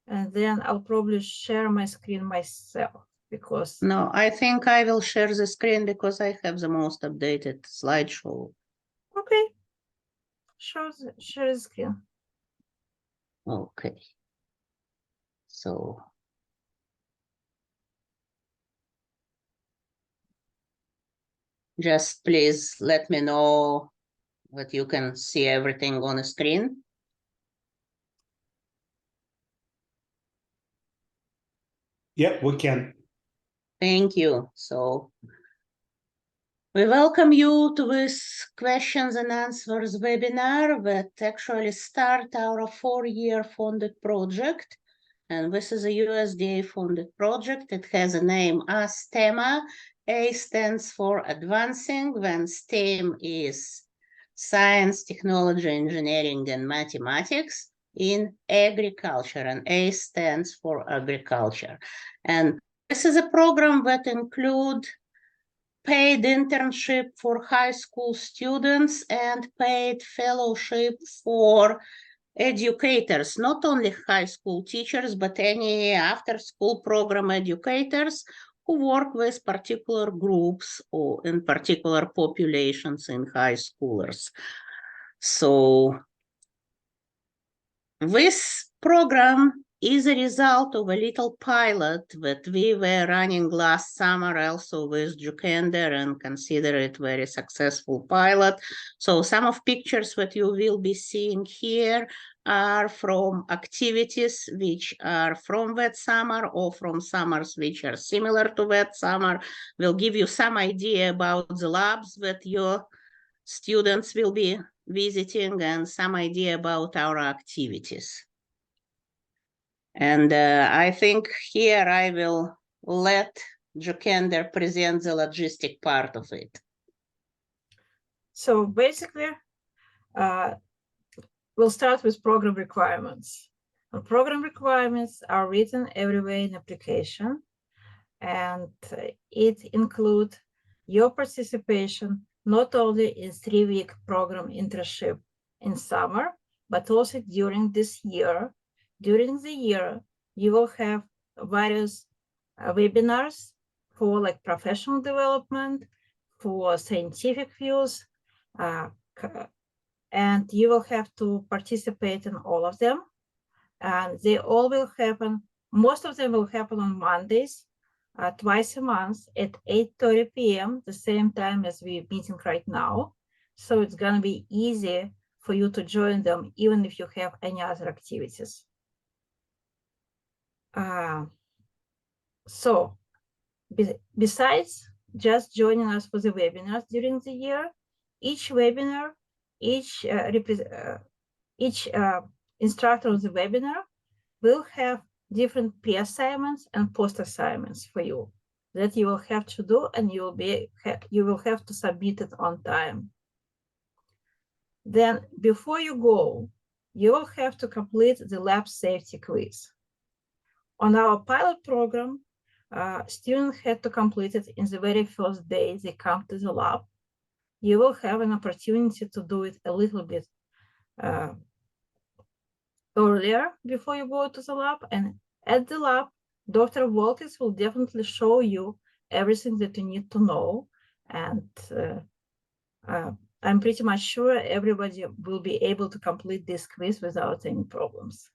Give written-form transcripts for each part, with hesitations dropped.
And then I'll probably share my screen myself because... No, I think I will share the screen because I have the most updated slideshow. Okay. Share the screen. Okay. So. Just please let me know that you can see everything on the screen. Yep, we can. Thank you. So we welcome you to this questions and answers webinar that actually start our 4-year funded project. And this is a USDA funded project. It has a name ASTEMA. A stands for advancing, when STEM is science, technology, engineering, and mathematics in agriculture, and A stands for agriculture. And this is a program that includes paid internship for high school students and paid fellowship for educators, not only high school teachers, but any after-school program educators who work with particular groups or in particular populations in high schoolers. So this program is a result of a little pilot that we were running last summer also with Jookender, and consider it very successful pilot. So some of pictures that you will be seeing here are from activities which are from that summer or from summers which are similar to that summer. We'll give you some idea about the labs that your students will be visiting and some idea about our activities. And I think here I will let Jookender present the logistic part of it. So basically, we'll start with program requirements. And program requirements are written everywhere in application, and it includes your participation not only in 3-week program internship in summer, but also during this year. During the year, you will have various webinars for like professional development, for scientific views, and you will have to participate in all of them. And they all will happen, most of them will happen on Mondays, twice a month at 8:30 p.m., the same time as we're meeting right now. So it's gonna be easy for you to join them, even if you have any other activities. So besides just joining us for the webinars during the year, each webinar, each instructor of the webinar will have different pre-assignments and post-assignments for you that you will have to do, and you will have to submit it on time. Then before you go, you will have to complete the lab safety quiz. On our pilot program, students had to complete it in the very first day they come to the lab. You will have an opportunity to do it a little bit earlier before you go to the lab, and at the lab, Dr. Volkes will definitely show you everything that you need to know, and I'm pretty much sure everybody will be able to complete this quiz without any problems.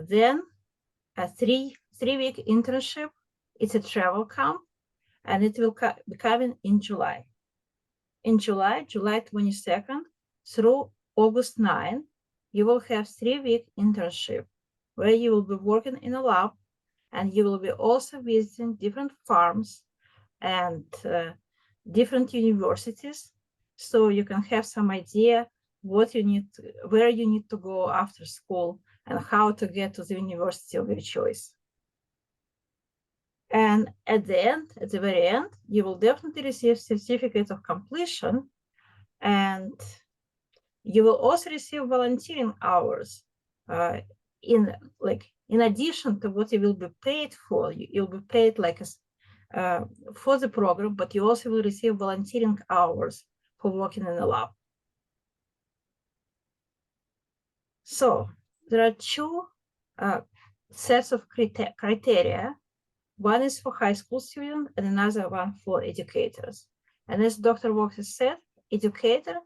Then a three-week internship, it's a travel camp, and it will be coming in July. In July 22nd through August 9, you will have 3-week internship where you will be working in a lab, and you will be also visiting different farms and different universities, so you can have some idea what you need, where you need to go after school, and how to get to the university of your choice. And at the very end, you will definitely receive certificate of completion, and you will also receive volunteering hours in addition to what you will be paid for. You'll be paid like for the program, but you also will receive volunteering hours for working in a lab. So there are two sets of criteria. One is for high school students and another one for educators. And as Dr. Walker said, educator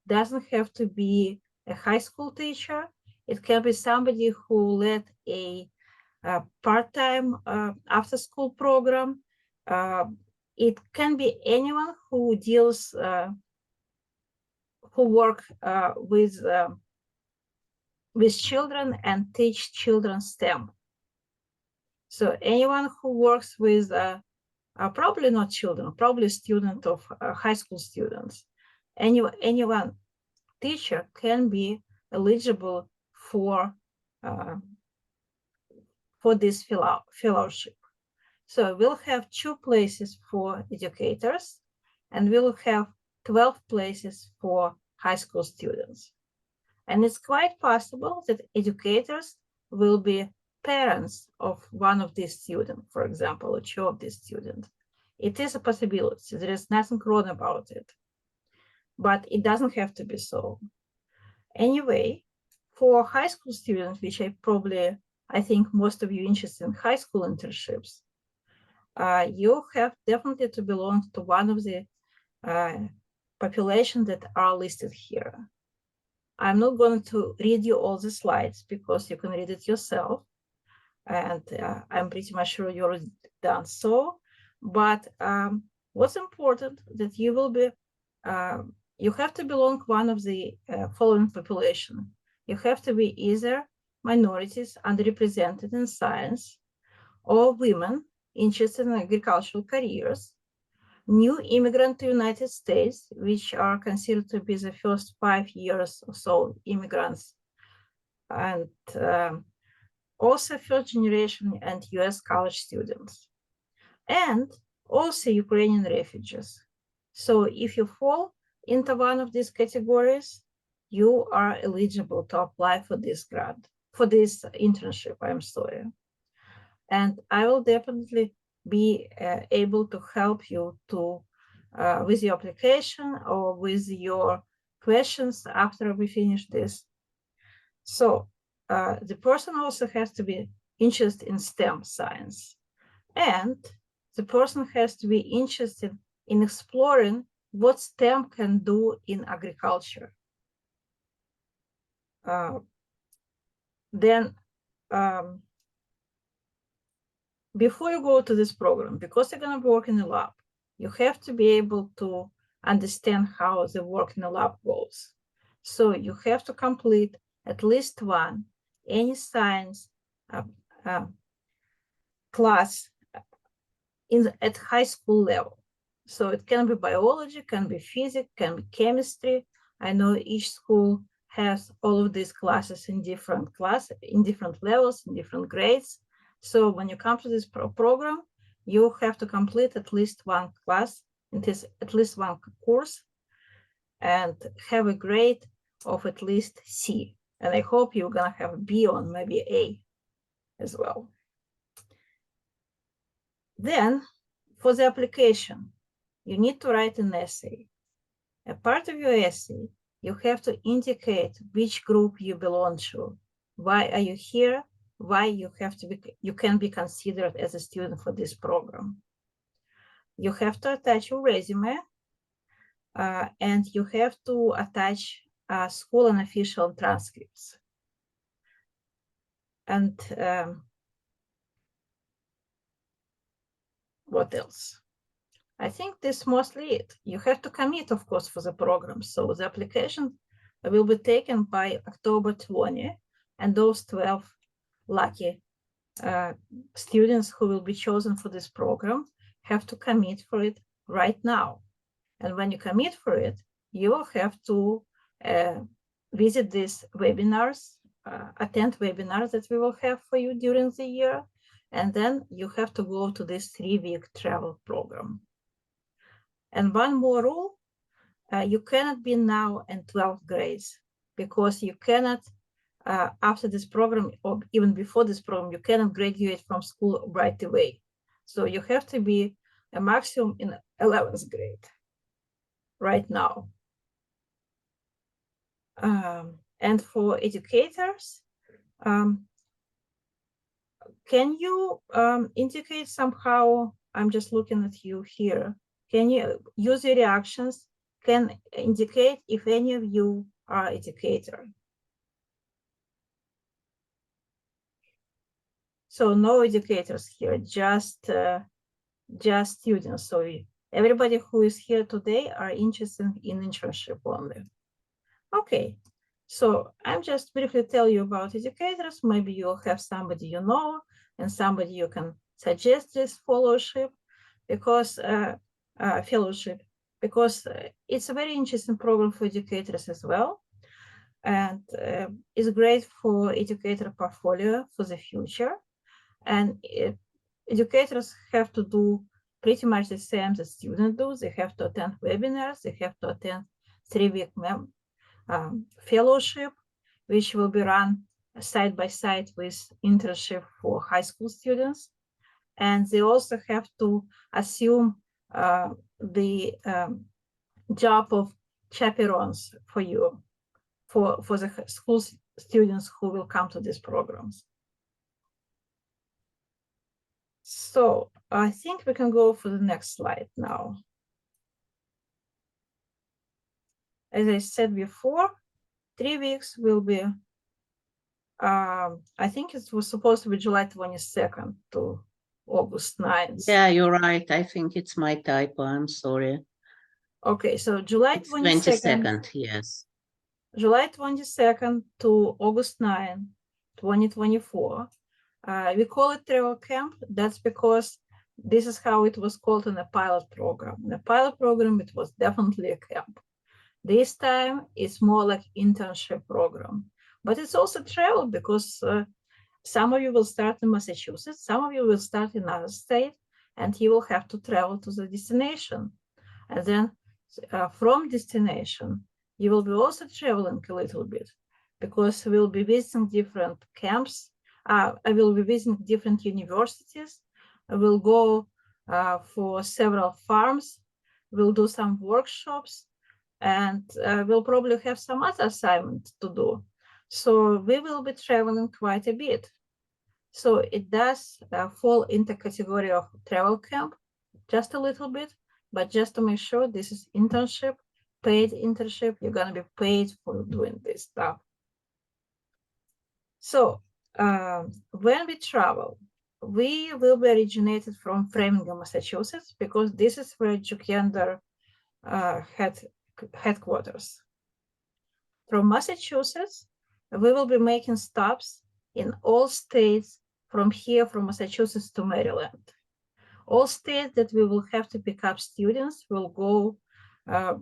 doesn't have to be a high school teacher. It can be somebody who led a part-time after-school program. It can be anyone who deals, who work with children and teach children STEM. So anyone who works with, probably not children, probably student of high school students, anyone teacher can be eligible for this fellowship. So we'll have 2 places for educators, and we'll have 12 places for high school students. And it's quite possible that educators will be parents of one of these students, for example, or 2 of these students. It is a possibility. There is nothing wrong about it, but it doesn't have to be so. Anyway, for high school students, which I think most of you interested in high school internships, you have definitely to belong to one of the populations that are listed here. I'm not going to read you all the slides because you can read it yourself, and I'm pretty much sure you already done so. But what's important that you will be, you have to belong one of the following population. You have to be either minorities underrepresented in science, or women interested in agricultural careers, new immigrant to United States, which are considered to be the first 5 years or so immigrants, and also first generation and US college students, and also Ukrainian refugees. So if you fall into one of these categories, you are eligible to apply for this grant, for this internship, I'm sorry. And I will definitely be able to help you to with your application or with your questions after we finish this. So the person also has to be interested in STEM science, and the person has to be interested in exploring what STEM can do in agriculture. Before you go to this program, because you're going to work in a lab, you have to be able to understand how the work in the lab goes. So you have to complete at least one any science class at high school level. So it can be biology, can be physics, can be chemistry. I know each school has all of these classes in different levels, in different grades. So when you come to this program, you have to complete at least one class, at least one course, and have a grade of at least C. And I hope you're gonna have a B or maybe A as well. Then for the application, you need to write an essay. A part of your essay, you have to indicate which group you belong to. Why are you here? Why you can be considered as a student for this program. You have to attach your resume, and you have to attach school and official transcripts. And what else? I think this is mostly it. You have to commit, of course, for the program. So the application will be taken by October 20, and those 12 lucky students who will be chosen for this program have to commit for it right now. And when you commit for it, you will have to visit these webinars, attend webinars that we will have for you during the year, and then you have to go to this 3-week travel program. And one more rule, you cannot be now in 12th grades, because you cannot, after this program, or even before this program, you cannot graduate from school right away. So you have to be a maximum in 11th grade right now. And for educators, Can you indicate somehow, I'm just looking at you here, can you use your reactions, can indicate if any of you are educator? So no educators here, just students. So everybody who is here today are interested in internship only. Okay, so I'm just briefly tell you about educators. Maybe you'll have somebody you know and somebody you can suggest this fellowship because it's a very interesting program for educators as well. And it's great for educator portfolio for the future. And educators have to do pretty much the same as students do. They have to attend webinars, they have to attend 3-week fellowship, which will be run side by side with internship for high school students. And they also have to assume the job of chaperones for you, for the school students who will come to these programs. So I think we can go for the next slide now. As I said before, 3 weeks will be, I think it was supposed to be July 22nd to August 9th. Yeah, you're right. I think it's my typo. I'm sorry. Okay, so July 22nd, yes. July 22nd to August 9, 2024. We call it travel camp. That's because this is how it was called in the pilot program. In the pilot program, it was definitely a camp. This time, it's more like internship program. But it's also travel because some of you will start in Massachusetts, some of you will start in another state, and you will have to travel to the destination. And then from destination, you will be also traveling a little bit because we'll be visiting different camps. I will be visiting different universities. I will go for several farms. We'll do some workshops, and we'll probably have some other assignments to do. So we will be traveling quite a bit. So it does fall into category of travel camp, just a little bit, but just to make sure this is internship, paid internship, you're gonna be paid for doing this stuff. So when we travel, we will be originated from Framingham, Massachusetts, because this is where Jookender headquarters. From Massachusetts, we will be making stops in all states from here, from Massachusetts to Maryland. All states that we will have to pick up students will go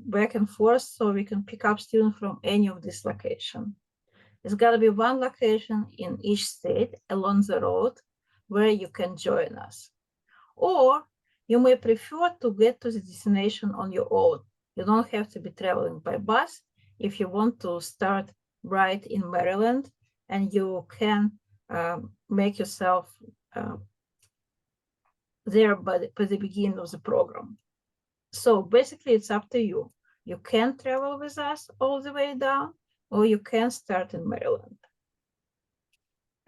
back and forth, so we can pick up students from any of these locations. It's got to be one location in each state along the road where you can join us. Or you may prefer to get to the destination on your own. You don't have to be traveling by bus if you want to start right in Maryland, and you can make yourself there by the beginning of the program. So basically, it's up to you. You can travel with us all the way down, or you can start in Maryland.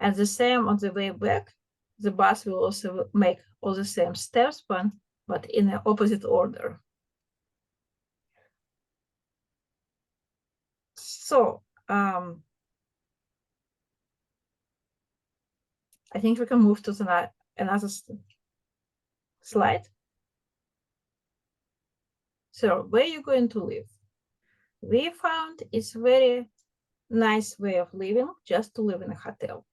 And the same on the way back, the bus will also make all the same steps, but in the opposite order. So I think we can move to another slide. So where are you going to live? We found it's a very nice way of living just to live in a hotel.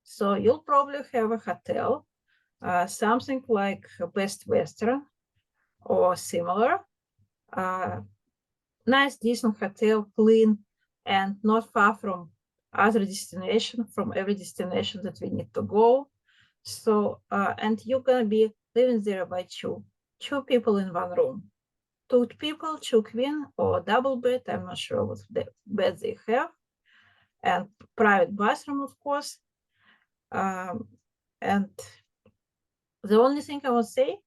So you'll probably have a hotel, something like Best Western or similar. Nice, decent hotel, clean, and not far from other destination, from every destination that we need to go. So, and you're gonna be living there by two people in one room. 2 people, 2 queen or double bed, I'm not sure what bed they have, and private bathroom, of course. And the only thing I will say,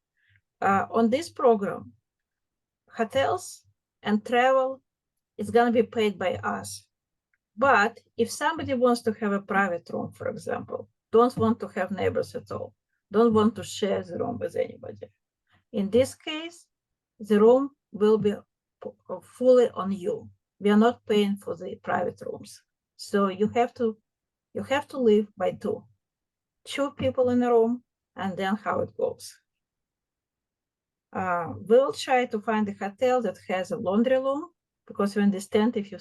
on this program, hotels and travel is gonna be paid by us. But if somebody wants to have a private room, for example, don't want to have neighbors at all, don't want to share the room with anybody, in this case, the room will be fully on you. We are not paying for the private rooms. So you have to live by two people in a room, and then how it goes. We will try to find a hotel that has a laundry room, because we understand if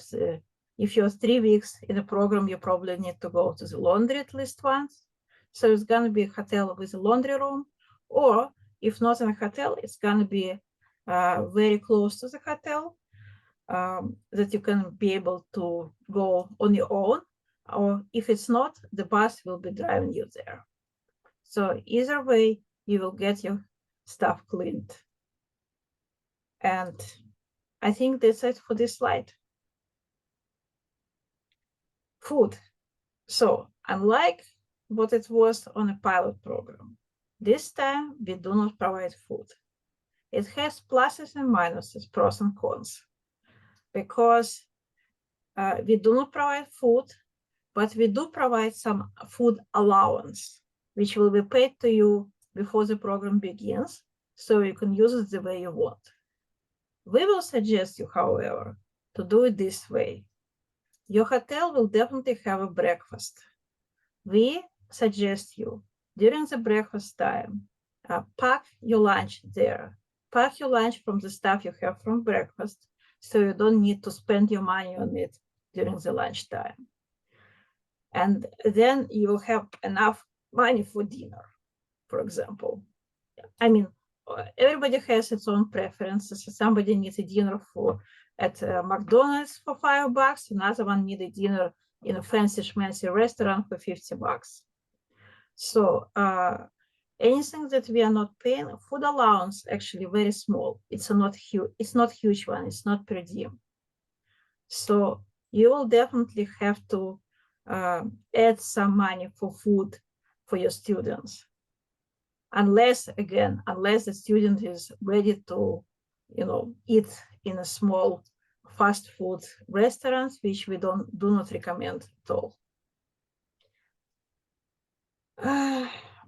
you're 3 weeks in a program, you probably need to go to the laundry at least once. So it's going to be a hotel with a laundry room, or if not in a hotel, it's going to be very close to the hotel, that you can be able to go on your own, or if it's not, the bus will be driving you there. So either way, you will get your stuff cleaned. And I think that's it for this slide. Food. So unlike what it was on a pilot program, this time we do not provide food. It has pluses and minuses, pros and cons, because we do not provide food, but we do provide some food allowance, which will be paid to you before the program begins, so you can use it the way you want. We will suggest you, however, to do it this way. Your hotel will definitely have a breakfast. We suggest you, during the breakfast time, pack your lunch there. Pack your lunch from the stuff you have from breakfast, so you don't need to spend your money on it during the lunchtime. And then you will have enough money for dinner, for example. I mean, everybody has its own preferences. Somebody needs a dinner at McDonald's for $5, another one needs a dinner in a fancy schmancy restaurant for $50. So anything that we are not paying, food allowance actually very small. It's not huge. It's not huge one. It's not per diem. So you will definitely have to add some money for food for your students, unless the student is ready to, eat in a small fast food restaurants, which we do not recommend at all.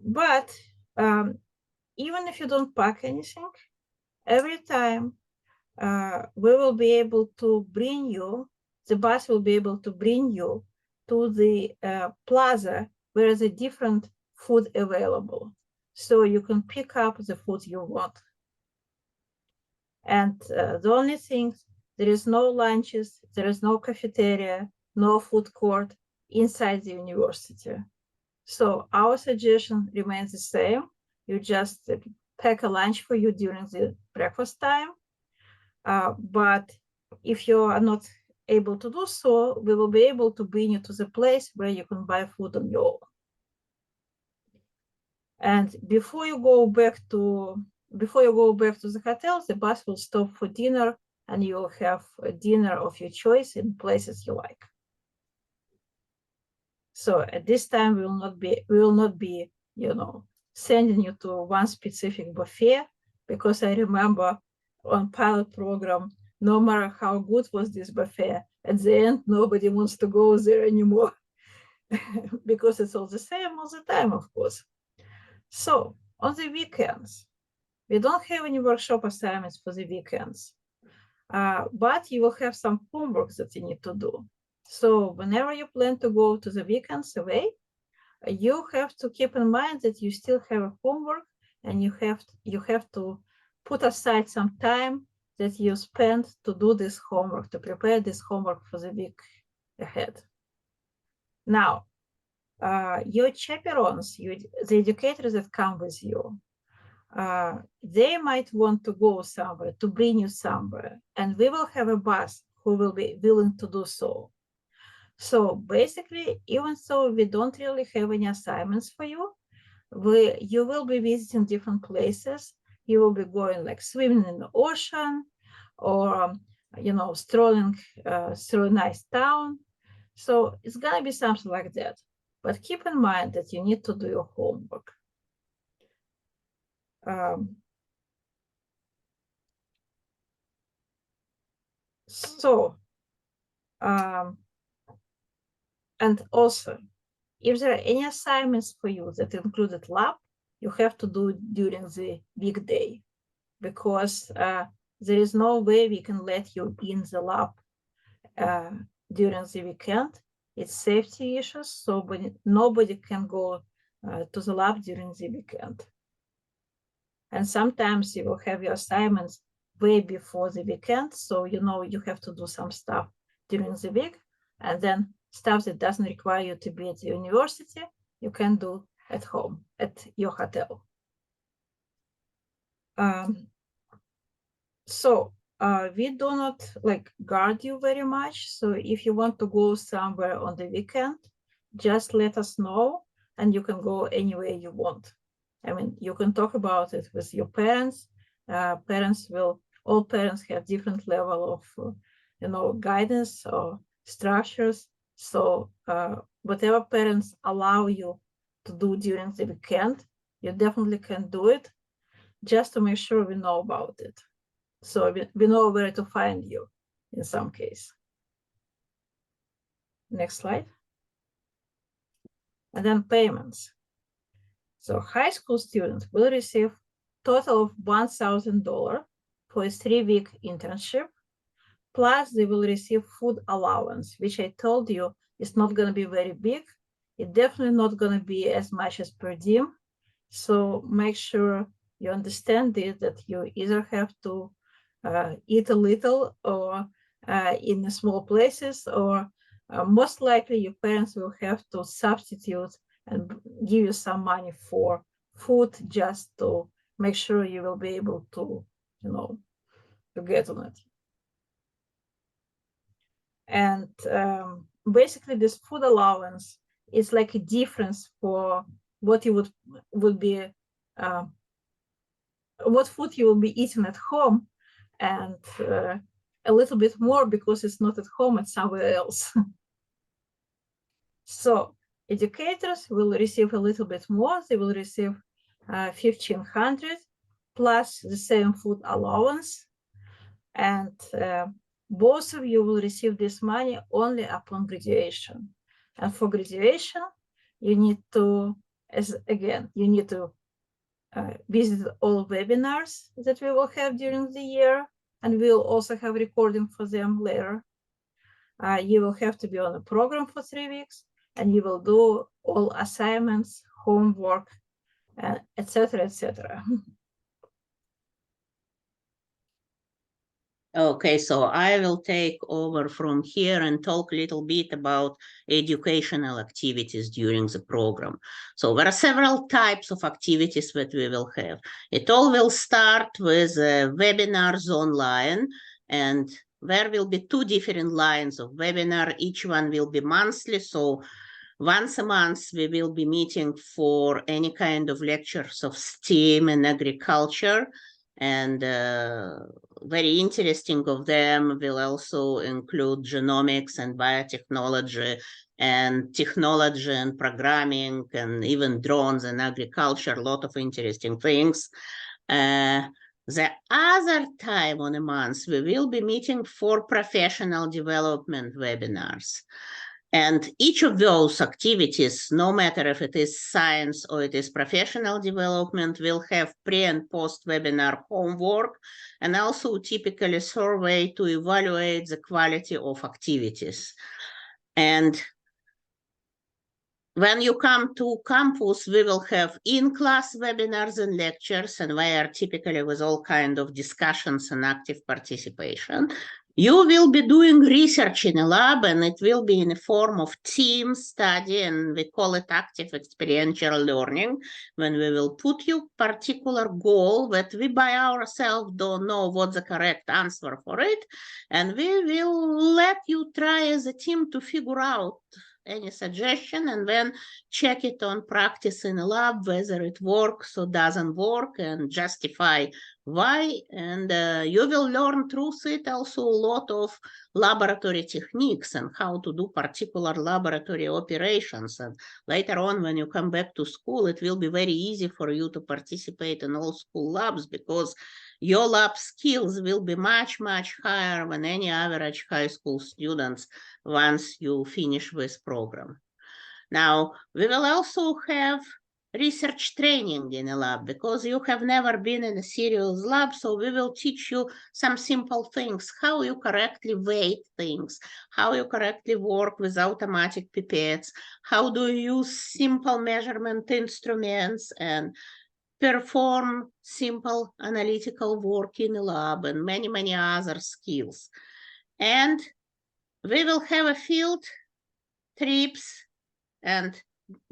But even if you don't pack anything, every time we will be able to bring you, the bus will be able to bring you to the plaza where there's a different food available. So you can pick up the food you want. And the only thing, there is no lunches, there is no cafeteria, no food court inside the university. So our suggestion remains the same. You just pack a lunch for you during the breakfast time. But if you are not able to do so, we will be able to bring you to the place where you can buy food on your own. And before you go back to the hotel, the bus will stop for dinner, and you will have a dinner of your choice in places you like. So at this time, we will not be, sending you to one specific buffet, because I remember on pilot program, no matter how good was this buffet, at the end, nobody wants to go there anymore because it's all the same all the time, of course. So on the weekends, we don't have any workshop assignments for the weekends, but you will have some homework that you need to do. So whenever you plan to go to the weekends away, you have to keep in mind that you still have a homework, and you have to put aside some time that you spend to do this homework, to prepare this homework for the week ahead. Now, your chaperones, the educators that come with you, they might want to go somewhere, to bring you somewhere, and we will have a bus who will be willing to do so. So basically, even though we don't really have any assignments for you, you will be visiting different places. You will be going like swimming in the ocean, or strolling through a nice town. So it's gonna be something like that. But keep in mind that you need to do your homework. And also, if there are any assignments for you that included lab, you have to do it during the weekday, because there is no way we can let you in the lab during the weekend. It's safety issues, so nobody can go to the lab during the weekend. And sometimes you will have your assignments way before the weekend, so you know you have to do some stuff during the week, and then stuff that doesn't require you to be at the university, you can do at home, at your hotel. So we do not like guard you very much. So if you want to go somewhere on the weekend, just let us know, and you can go anywhere you want. I mean, you can talk about it with your parents. All parents have different level of, guidance or structures. So whatever parents allow you to do during the weekend, you definitely can do it, just to make sure we know about it. So we know where to find you in some case. Next slide. And then payments. So high school students will receive total of $1,000 for a 3-week internship, plus they will receive food allowance, which I told you is not going to be very big. It's definitely not going to be as much as per diem. So make sure you understand it, that you either have to eat a little or in small places, or most likely your parents will have to substitute and give you some money for food, just to make sure you will be able to, to get on it. And basically this food allowance is like a difference for what you would be, what food you will be eating at home, and a little bit more because it's not at home, it's somewhere else. So educators will receive a little bit more. They will receive $1,500 plus the same food allowance, and both of you will receive this money only upon graduation. And for graduation, you need to, visit all webinars that we will have during the year, and we'll also have recording for them later. You will have to be on a program for 3 weeks, and you will do all assignments, homework, etc., etc. Okay, so I will take over from here and talk a little bit about educational activities during the program. So there are several types of activities that we will have. It all will start with webinars online, and there will be 2 different lines of webinar. Each one will be monthly, so once a month we will be meeting for any kind of lectures of STEM and agriculture, and very interesting of them will also include genomics and biotechnology and technology and programming and even drones and agriculture, a lot of interesting things. The other time on a month, we will be meeting for professional development webinars. And each of those activities, no matter if it is science or it is professional development, will have pre and post webinar homework, and also typically survey to evaluate the quality of activities. And when you come to campus, we will have in-class webinars and lectures, and they are typically with all kinds of discussions and active participation. You will be doing research in a lab, and it will be in a form of team study, and we call it active experiential learning, when we will put you particular goal that we by ourselves don't know what the correct answer for it, and we will let you try as a team to figure out any suggestion, and then check it on practice in a lab, whether it works or doesn't work, and justify why. And you will learn through it also a lot of laboratory techniques and how to do particular laboratory operations. And later on, when you come back to school, it will be very easy for you to participate in all school labs, because your lab skills will be much, much higher than any average high school students once you finish this program. Now, we will also have research training in a lab because you have never been in a serious lab, so we will teach you some simple things, how you correctly weight things, how you correctly work with automatic pipettes, how do you use simple measurement instruments and perform simple analytical work in a lab, and many, many other skills. And we will have a field trips, and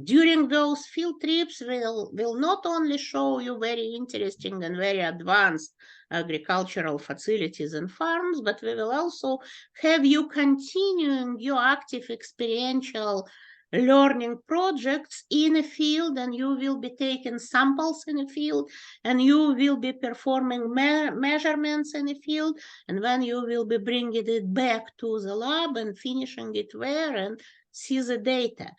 during those field trips, we'll not only show you very interesting and very advanced agricultural facilities and farms, but we will also have you continuing your active experiential learning projects in a field, and you will be taking samples in a field, and you will be performing measurements in a field, and then you will be bringing it back to the lab and finishing it there and see the data.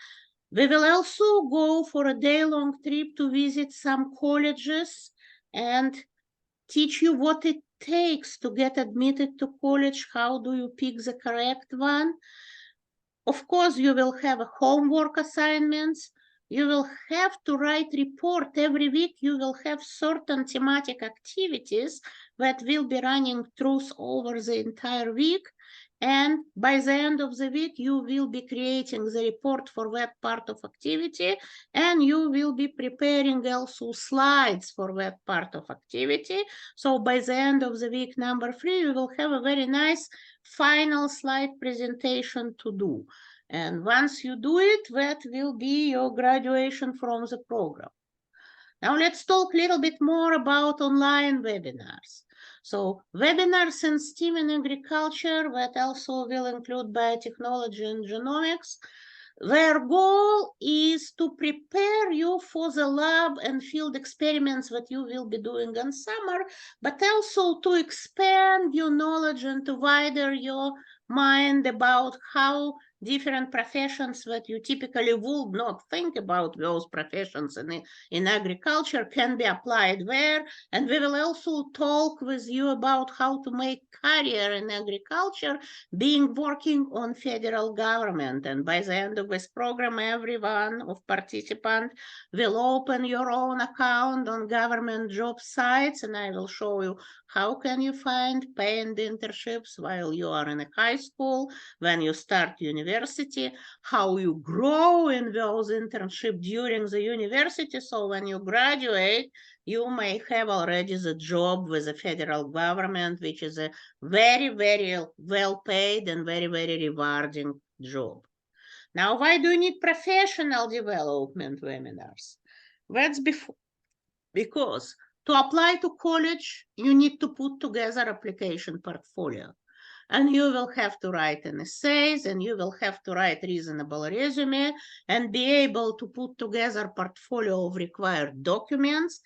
We will also go for a day-long trip to visit some colleges and teach you what it takes to get admitted to college. How do you pick the correct one? Of course, you will have homework assignments. You will have to write report every week. You will have certain thematic activities that will be running through over the entire week. And by the end of the week, you will be creating the report for that part of activity, and you will be preparing also slides for that part of activity. So by the end of the week number 3, you will have a very nice final slide presentation to do. And once you do it, that will be your graduation from the program. Now let's talk a little bit more about online webinars. So webinars in STEM and agriculture that also will include biotechnology and genomics. Their goal is to prepare you for the lab and field experiments that you will be doing in summer, but also to expand your knowledge and to widen your mind about how different professions that you typically would not think about, those professions in agriculture, can be applied there. And we will also talk with you about how to make career in agriculture, being working on federal government. And by the end of this program, every one of participants will open your own account on government job sites, and I will show you how can you find paid internships while you are in a high school, when you start university, how you grow in those internships during the university, so when you graduate, you may have already the job with the federal government, which is a very, very well paid and very, very rewarding job. Now, why do you need professional development webinars? That's because to apply to college, you need to put together application portfolio. And you will have to write an essays, and you will have to write reasonable resume, and be able to put together portfolio of required documents.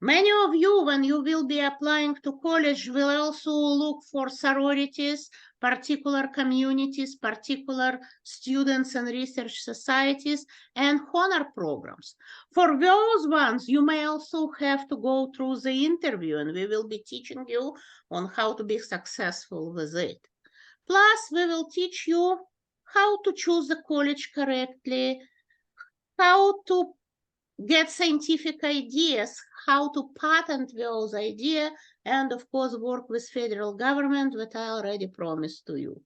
Many of you, when you will be applying to college, will also look for sororities, particular communities, particular students and research societies, and honor programs. For those ones, you may also have to go through the interview, and we will be teaching you on how to be successful with it. Plus, we will teach you how to choose the college correctly, how to get scientific ideas, how to patent those ideas, and of course work with federal government that I already promised to you.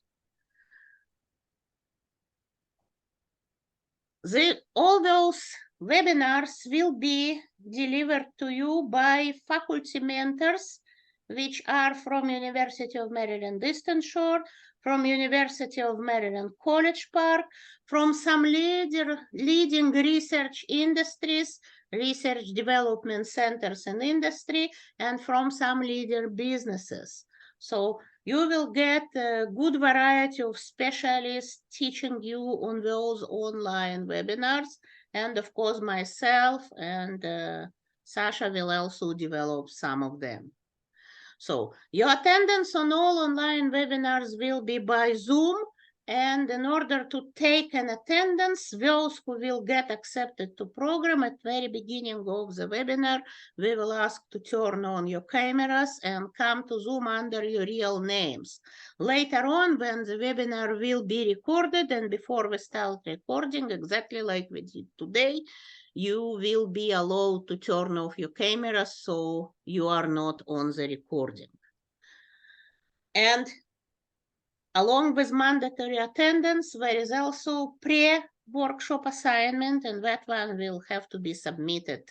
All those webinars will be delivered to you by faculty mentors, which are from University of Maryland Eastern Shore, from University of Maryland College Park, from some leading research industries, research development centers in industry, and from some leader businesses. So you will get a good variety of specialists teaching you on those online webinars. And of course, myself and Sasha will also develop some of them. So your attendance on all online webinars will be by Zoom, And in order to take an attendance, those who will get accepted to program at very beginning of the webinar, we will ask to turn on your cameras and come to Zoom under your real names. Later on, when the webinar will be recorded and before we start recording, exactly like we did today, you will be allowed to turn off your camera so you are not on the recording. And along with mandatory attendance, there is also pre-workshop assignment, and that one will have to be submitted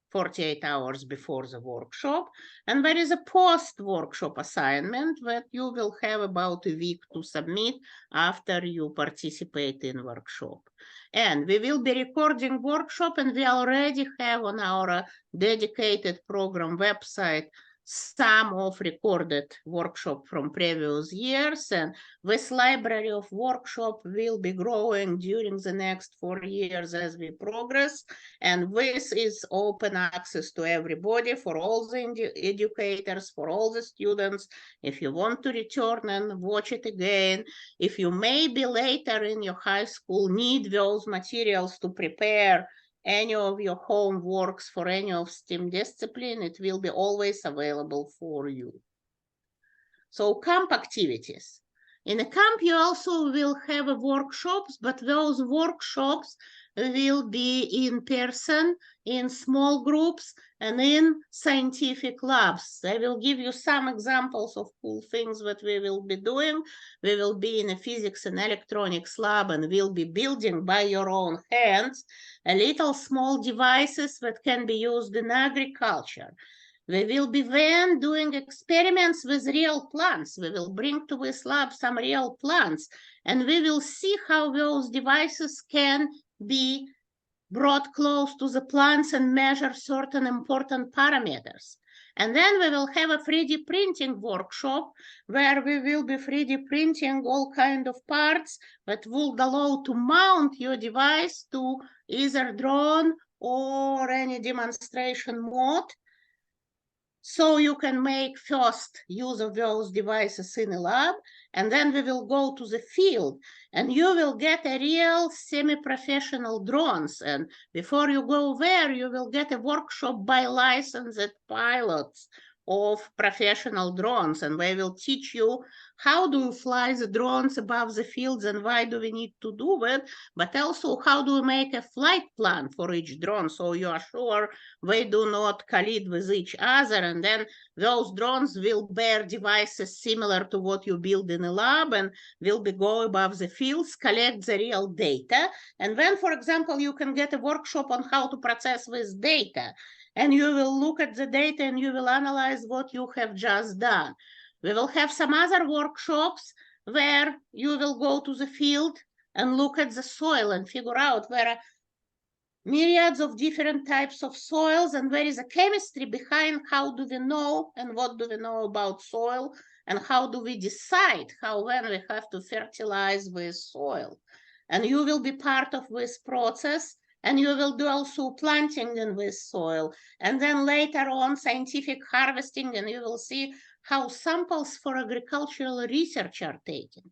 48 hours before the workshop. And there is a post-workshop assignment that you will have about a week to submit after you participate in workshop. And we will be recording workshop, and we already have on our dedicated program website some of recorded workshop from previous years, and this library of workshop will be growing during the next 4 years as we progress, and this is open access to everybody, for all the educators, for all the students. If you want to return and watch it again, if you maybe later in your high school need those materials to prepare any of your homeworks for any of STEM discipline, it will be always available for you. So camp activities. In a camp, you also will have workshops, but those workshops will be in person, in small groups, and in scientific labs. I will give you some examples of cool things that we will be doing. We will be in a physics and electronics lab, and we'll be building by your own hands a little small devices that can be used in agriculture. We will be then doing experiments with real plants. We will bring to this lab some real plants, and we will see how those devices can be brought close to the plants and measure certain important parameters. And then we will have a 3D printing workshop where we will be 3D printing all kinds of parts that would allow to mount your device to either drone or any demonstration mode. So you can make first use of those devices in a lab, and then we will go to the field, and you will get a real semi-professional drones. And before you go there, you will get a workshop by licensed pilots of professional drones, and they will teach you how do you fly the drones above the fields and why do we need to do it, but also how do we make a flight plan for each drone so you are sure they do not collide with each other. And then those drones will bear devices similar to what you build in a lab and will be go above the fields, collect the real data. And then, for example, you can get a workshop on how to process this data. And you will look at the data and you will analyze what you have just done. We will have some other workshops where you will go to the field and look at the soil and figure out where are myriads of different types of soils, and there is a chemistry behind how do we know and what do we know about soil, and how do we decide how when we have to fertilize with soil. And you will be part of this process, and you will do also planting in this soil, and then later on scientific harvesting, and you will see how samples for agricultural research are taken.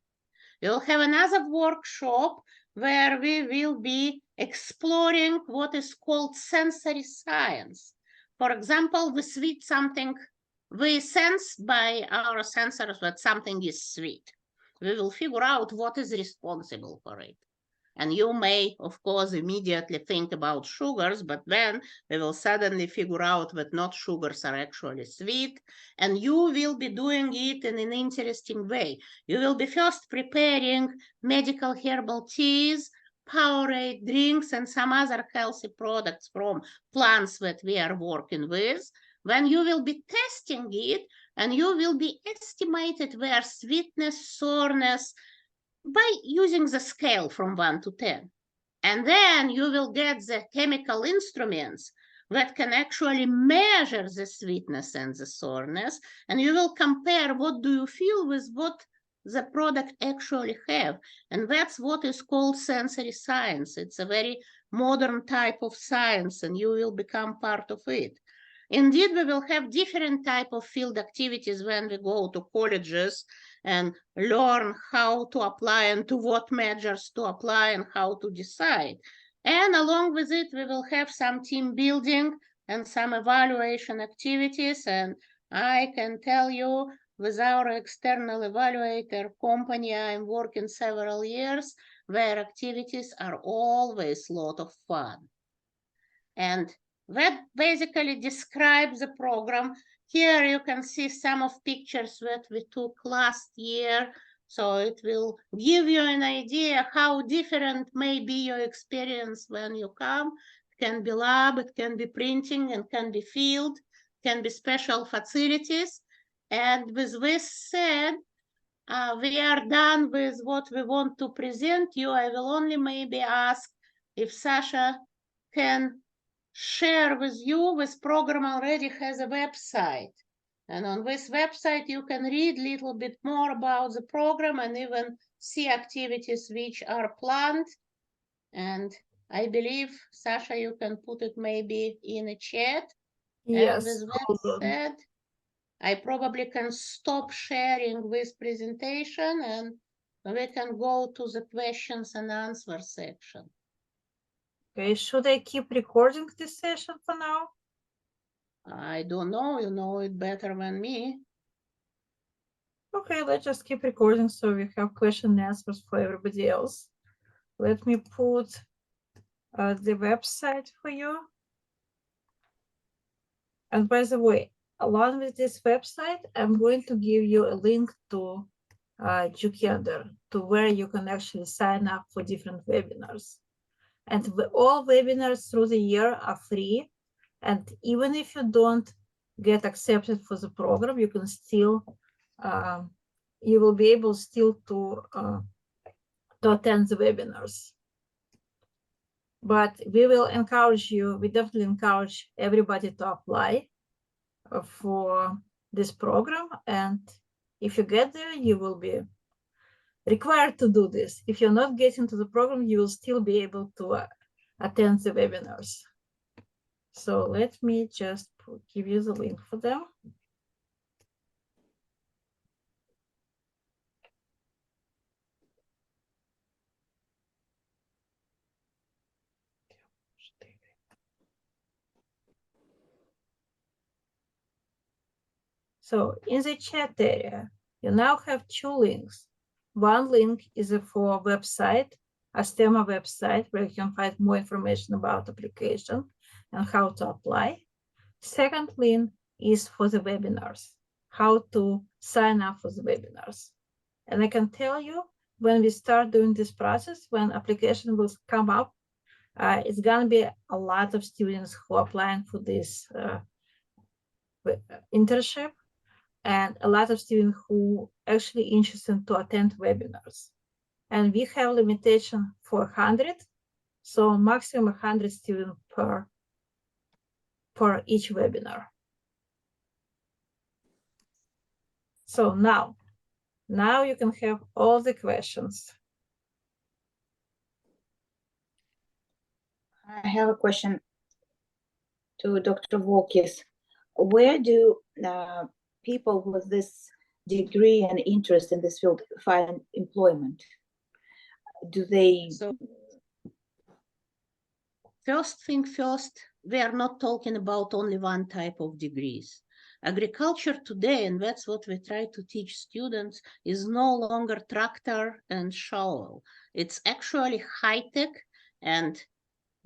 We'll have another workshop where we will be exploring what is called sensory science. For example, we sweet something, we sense by our sensors that something is sweet. We will figure out what is responsible for it. And you may, of course, immediately think about sugars, but then we will suddenly figure out that not sugars are actually sweet, and you will be doing it in an interesting way. You will be first preparing medical herbal teas, Powerade drinks, and some other healthy products from plants that we are working with. Then you will be testing it, and you will be estimated their sweetness, sourness, by using the scale from 1 to 10. And then you will get the chemical instruments that can actually measure the sweetness and the sourness, and you will compare what do you feel with what the product actually have. And that's what is called sensory science. It's a very modern type of science, and you will become part of it. Indeed, we will have different type of field activities when we go to colleges and learn how to apply and to what measures to apply and how to decide. And along with it, we will have some team building and some evaluation activities. And I can tell you, with our external evaluator company, I'm working several years, where activities are always a lot of fun. And that basically describes the program. Here you can see some of pictures that we took last year. So it will give you an idea how different may be your experience when you come. It can be lab, it can be printing, and can be field, can be special facilities. And with this said, we are done with what we want to present you. I will only maybe ask if Sasha can share with you. This program already has a website. And on this website, you can read a little bit more about the program and even see activities which are planned. And I believe, Sasha, you can put it maybe in a chat. Yes. And with that said, I probably can stop sharing this presentation and we can go to the questions and answers section. Okay, should I keep recording this session for now? I don't know, you know it better than me. Okay, let's just keep recording so we have question and answers for everybody else. Let me put the website for you. And by the way, along with this website, I'm going to give you a link to Jookender, to where you can actually sign up for different webinars. And all webinars through the year are free. And even if you don't get accepted for the program, you can still, you will be able still to attend the webinars. But we will encourage you, we definitely encourage everybody to apply for this program. And if you get there, you will be required to do this. If you're not getting to the program, you will still be able to attend the webinars. So let me just give you the link for them. So in the chat area, you now have two links. One link is for a website, ASTEMA website, where you can find more information about application and how to apply. Second link is for the webinars, how to sign up for the webinars. And I can tell you, when we start doing this process, when application will come up, it's gonna be a lot of students who are applying for this internship, and a lot of students who actually interested to attend webinars. And we have limitation for 100, so maximum 100 students per each webinar. So now you can have all the questions. I have a question to Dr. Volkis. Where do people with this degree and interest in this field find employment? Do they? So, first thing first, we are not talking about only one type of degrees. Agriculture today, and that's what we try to teach students, is no longer tractor and shovel. It's actually high-tech, and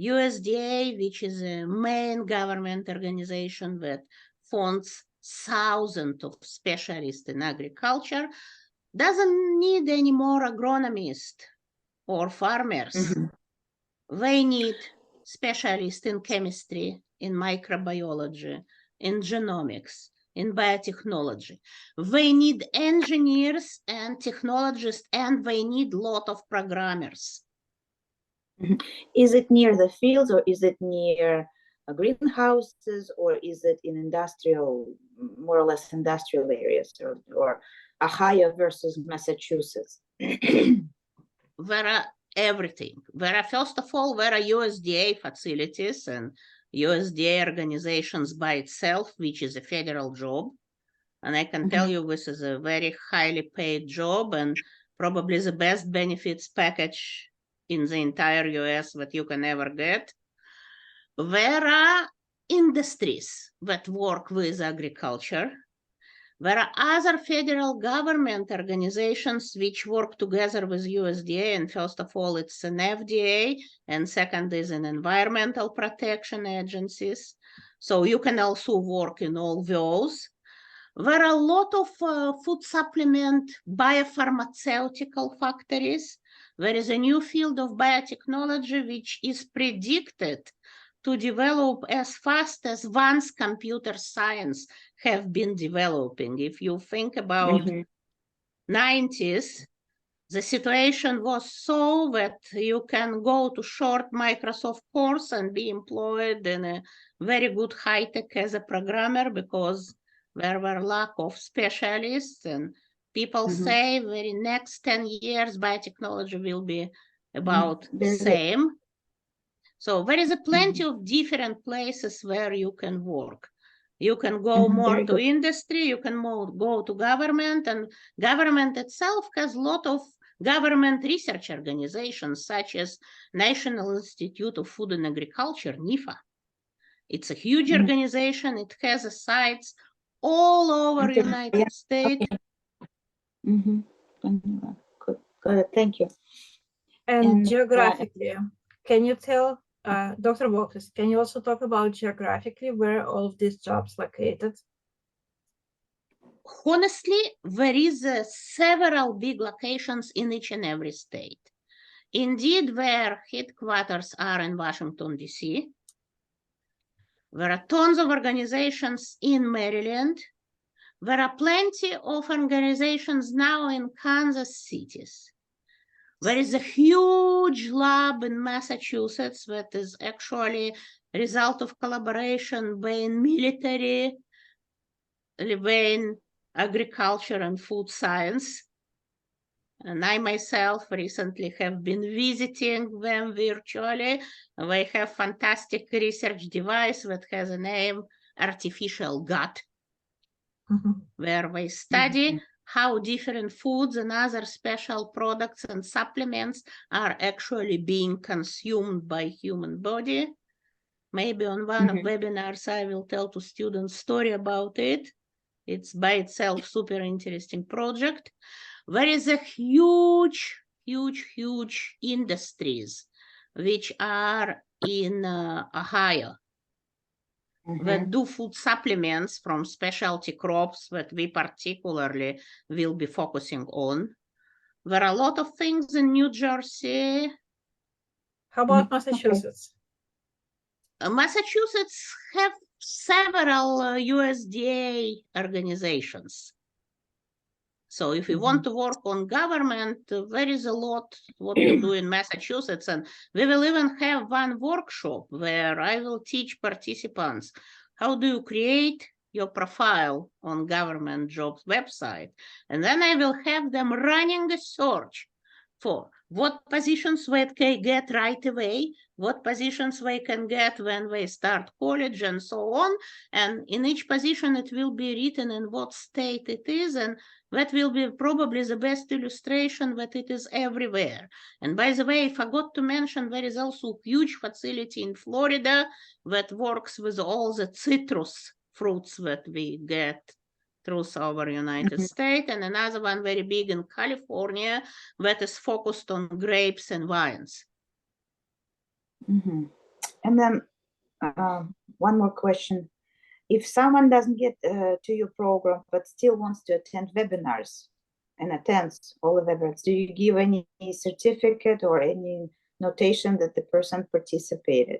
USDA, which is a main government organization that funds thousands of specialists in agriculture, doesn't need any more agronomists or farmers. Mm-hmm. They need specialists in chemistry, in microbiology, in genomics, in biotechnology. They need engineers and technologists, and they need a lot of programmers. Is it near the fields, or is it near greenhouses, or is it in industrial, more or less industrial areas, or Ohio versus Massachusetts? There are everything. There are, first of all, there are USDA facilities and USDA organizations by itself, which is a federal job. And I can tell you this is a very highly paid job and probably the best benefits package in the entire US that you can ever get. There are industries that work with agriculture. There are other federal government organizations which work together with USDA, and first of all, it's an FDA, and second is an environmental protection agencies. So you can also work in all those. There are a lot of food supplement biopharmaceutical factories. There is a new field of biotechnology which is predicted to develop as fast as once computer science have been developing. If you think about 90s, the situation was so that you can go to short Microsoft course and be employed in a very good high tech as a programmer because there were lack of specialists, and people say the next 10 years biotechnology will be about the same. So there is a plenty of different places where you can work. You can go more to industry, you can go to government, and government itself has a lot of government research organizations such as National Institute of Food and Agriculture, NIFA. It's a huge organization. It has sites all over United States. Good. Got it. Thank you. And geographically, can you tell, Dr. Walkers, can you also talk about geographically where all of these jobs located? Honestly, there is several big locations in each and every state. Indeed, their headquarters are in Washington, D.C. There are tons of organizations in Maryland. There are plenty of organizations now in Kansas City. There is a huge lab in Massachusetts that is actually a result of collaboration between military, between agriculture and food science. And I myself recently have been visiting them virtually. They have fantastic research device that has a name, Artificial Gut, where they study how different foods and other special products and supplements are actually being consumed by human body. Maybe on one of webinars, I will tell to students story about it. It's by itself super interesting project. There is a huge industries which are in Ohio that do food supplements from specialty crops that we particularly will be focusing on. There are a lot of things in New Jersey. How about Massachusetts? Massachusetts have several USDA organizations. So if you want to work on government, there is a lot what to do in Massachusetts. And we will even have one workshop where I will teach participants how do you create your profile on government jobs website. And then I will have them running a search for what positions they can get right away, what positions they can get when they start college and so on. And in each position, it will be written in what state it is, and that will be probably the best illustration that it is everywhere. And by the way, I forgot to mention, there is also a huge facility in Florida that works with all the citrus fruits that we get through our United States, and another one very big in California that is focused on grapes and wines. And then one more question. If someone doesn't get to your program but still wants to attend webinars and attends all the webinars, do you give any certificate or any notation that the person participated?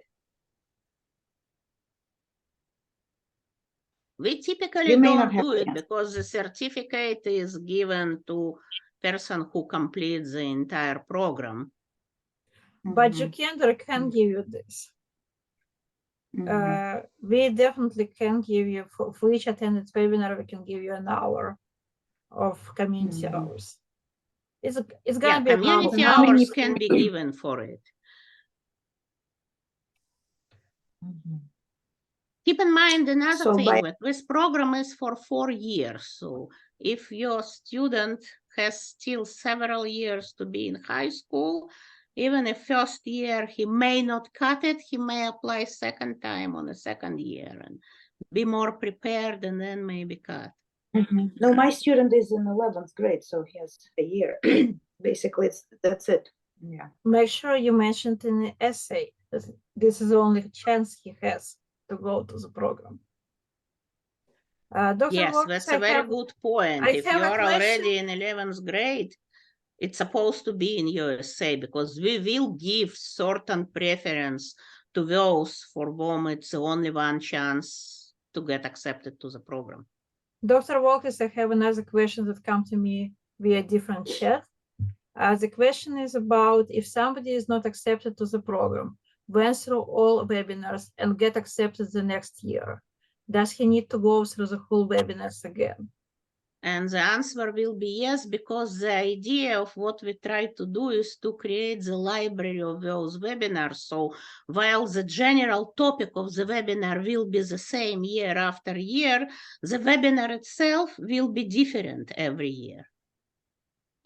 We typically don't do it because the certificate is given to person who completes the entire program. But Jookender can give you this. We definitely can give you, for each attended webinar, we can give you an hour of community hours. It's going to be community hours can be given for it. Keep in mind another So thing, by- that this program is for 4 years. So if your student has still several years to be in high school, even if first year he may not cut it, he may apply second time on the second year and be more prepared and then maybe cut. No, my student is in 11th grade, so he has a year. Basically, that's it. Yeah. Make sure you mentioned in the essay that this is the only chance he has to go to the program. Dr. Yes, Walker, that's a very good point. I If have you a are question. already in 11th grade, it's supposed to be in USA because we will give certain preference to those for whom it's the only one chance to get accepted to the program. Dr. Walkers, I have another question that come to me via different chat. The question is about if somebody is not accepted to the program, went through all webinars and get accepted the next year, does he need to go through the whole webinars again? And the answer will be yes, because the idea of what we try to do is to create the library of those webinars. So while the general topic of the webinar will be the same year after year, the webinar itself will be different every year.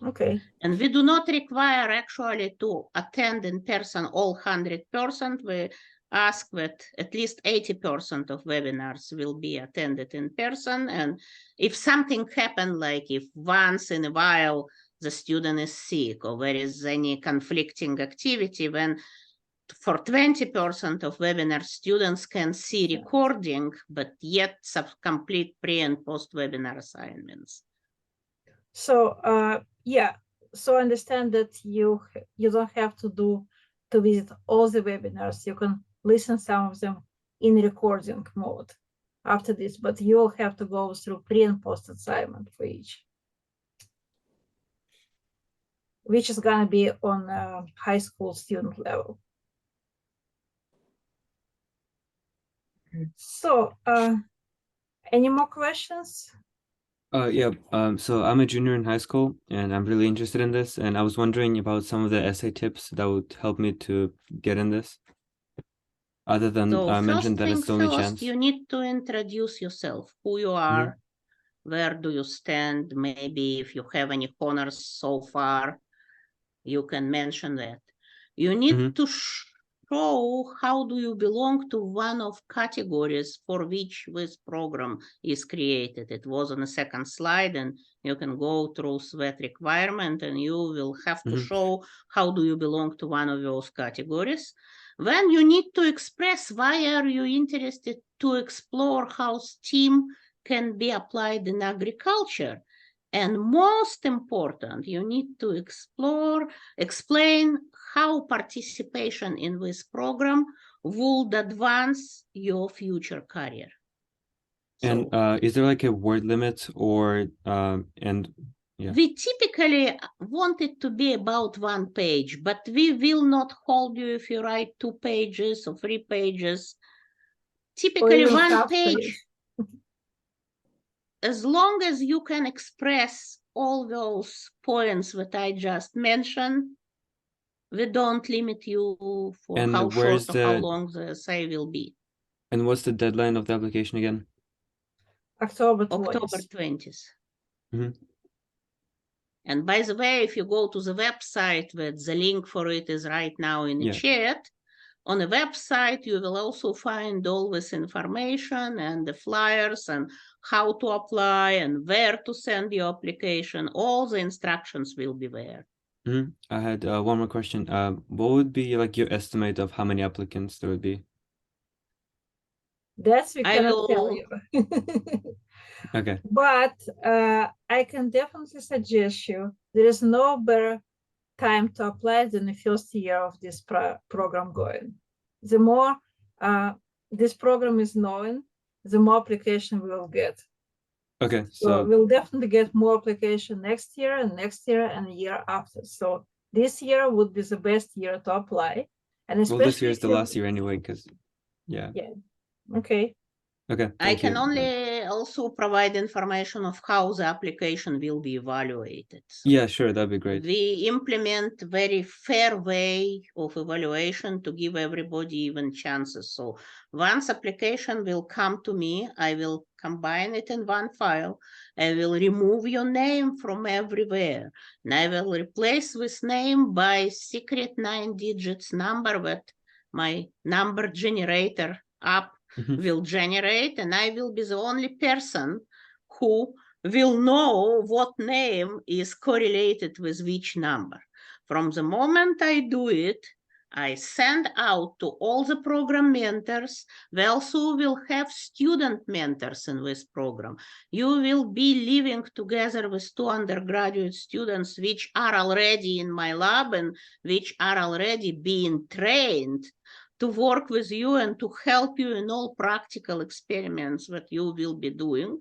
Okay. And we do not require actually to attend in person all 100%. We ask that at least 80% of webinars will be attended in person. And if something happened, like if once in a while the student is sick or there is any conflicting activity, then for 20% of webinar students can see recording, but yet complete pre and post webinar assignments. So yeah, so understand that you don't have to visit all the webinars. You can listen some of them in recording mode after this, but you'll have to go through pre and post assignment for each, which is gonna be on high school student level. So any more questions? Yeah, so I'm a junior in high school and I'm really interested in this, and I was wondering about some of the essay tips that would help me to get in this. Other than So I mentioned first that it's the only things first, chance. you need to introduce yourself, who you are, where do you stand, maybe if you have any honors so far, you can mention that. You need to show how do you belong to one of categories for which this program is created. It was on the second slide, and you can go through that requirement and you will have to show how do you belong to one of those categories. Then you need to express why are you interested to explore how STEAM can be applied in agriculture. And most important, you need to explain how participation in this program would advance your future career. And is there like a word limit or yeah. We typically want it to be about 1 page, but we will not hold you if you write 2 pages or 3 pages. Typically 1 page. As long as you can express all those points that I just mentioned, we don't limit you for how short or how long the essay will be. And what's the deadline of the application again? October 20th. And by the way, if you go to the website, the link for it is right now in the chat. On the website, you will also find all this information and the flyers and how to apply and where to send your application. All the instructions will be there. I had one more question. What would be like your estimate of how many applicants there would be? That's we cannot tell you. Okay. But I can definitely suggest you, there is no better time to apply than the first year of this program going. The more this program is known, the more application we will get. Okay, so we'll definitely get more application next year and the year after. So this year would be the best year to apply. And especially this year is the last year anyway, because yeah. Okay. Okay. I can only also provide information of how the application will be evaluated. So Yeah, sure, that'd be great. we implement very fair way of evaluation to give everybody even chances. So once application will come to me, I will combine it in one file. I will remove your name from everywhere. And I will replace this name by secret 9 digits number that my number generator app Mhm. will generate, and I will be the only person who will know what name is correlated with which number. From the moment I do it, I send out to all the program mentors. We also will have student mentors in this program. You will be living together with 2 undergraduate students which are already in my lab and which are already being trained to work with you and to help you in all practical experiments that you will be doing.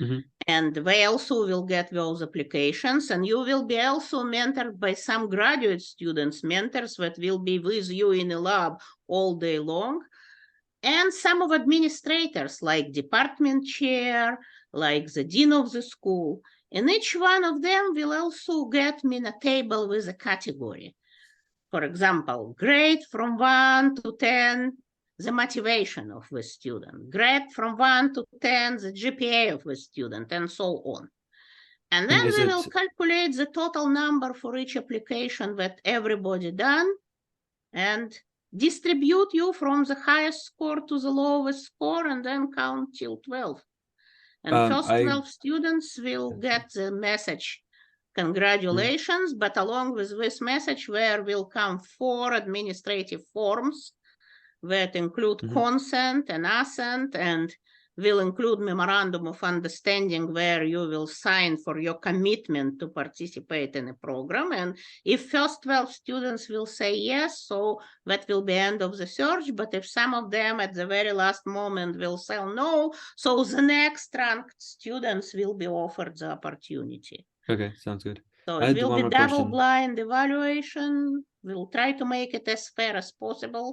Mhm. And they also will get those applications, and you will be also mentored by some graduate students, mentors that will be with you in the lab all day long, and some of administrators like department chair, like the dean of the school, and each one of them will also get me a table with a category. For example, grade from 1 to 10, the motivation of the student, grade from 1 to 10, the GPA of the student, and so on. And then And is we will it calculate the total number for each application that everybody done and distribute you from the highest score to the lowest score and then count till 12. And first I 12 students will get the message, congratulations, but along with this message, there will come 4 administrative forms that include Mhm. consent and assent, and will include memorandum of understanding where you will sign for your commitment to participate in a program. And if first 12 students will say yes, so that will be end of the search. But if some of them at the very last moment will say no, so the next ranked students will be offered the opportunity. Okay, sounds good. So I it had will one be more double question. blind evaluation. We'll try to make it as fair as possible.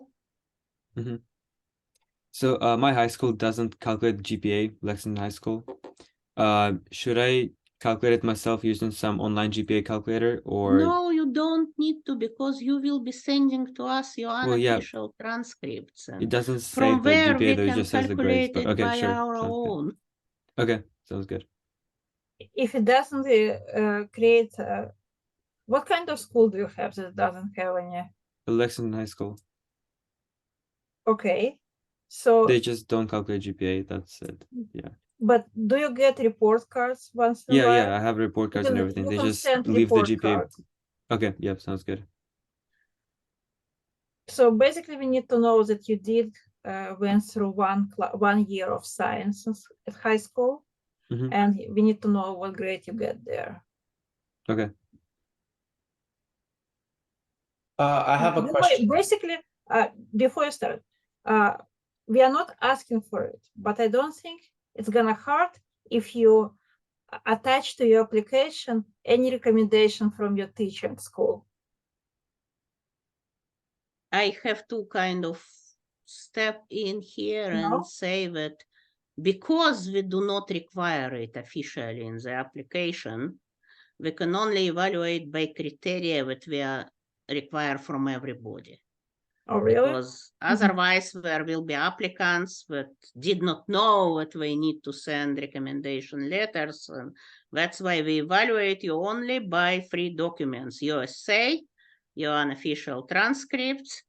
So my high school doesn't calculate GPA, Lexington High School. Should I calculate it myself using some online GPA calculator, or No, you don't need to, because you will be sending to us your well, yeah, unofficial transcripts. it And doesn't say from the where GPA we though, it can just says the grades, calculate but it okay, by sure, our sounds good. own. Okay, sounds good. If it doesn't create, what kind of school do you have that doesn't have any? Lexington High School, Okay, so they just don't calculate GPA, that's it. Yeah. but do you get report cards once in a Yeah, while? yeah, I have report cards and everything. You They can just send leave the report GPA. cards. Okay, yeah, sounds good. So basically, we need to know that you did went through 1 year of science at high school, Mhm. and we need to know what grade you get there. Okay. I have a By the way, question. basically, before you start, we are not asking for it, but I don't think it's gonna hurt if you attach to your application any recommendation from your teacher at school. I have to kind of step in here No? and say that because we do not require it officially in the application, we can only evaluate by criteria that we are require from everybody. Oh, really? Because otherwise there will be applicants that did not know that they need to send recommendation letters, and that's why we evaluate you only by 3 documents: your essay, your unofficial transcripts,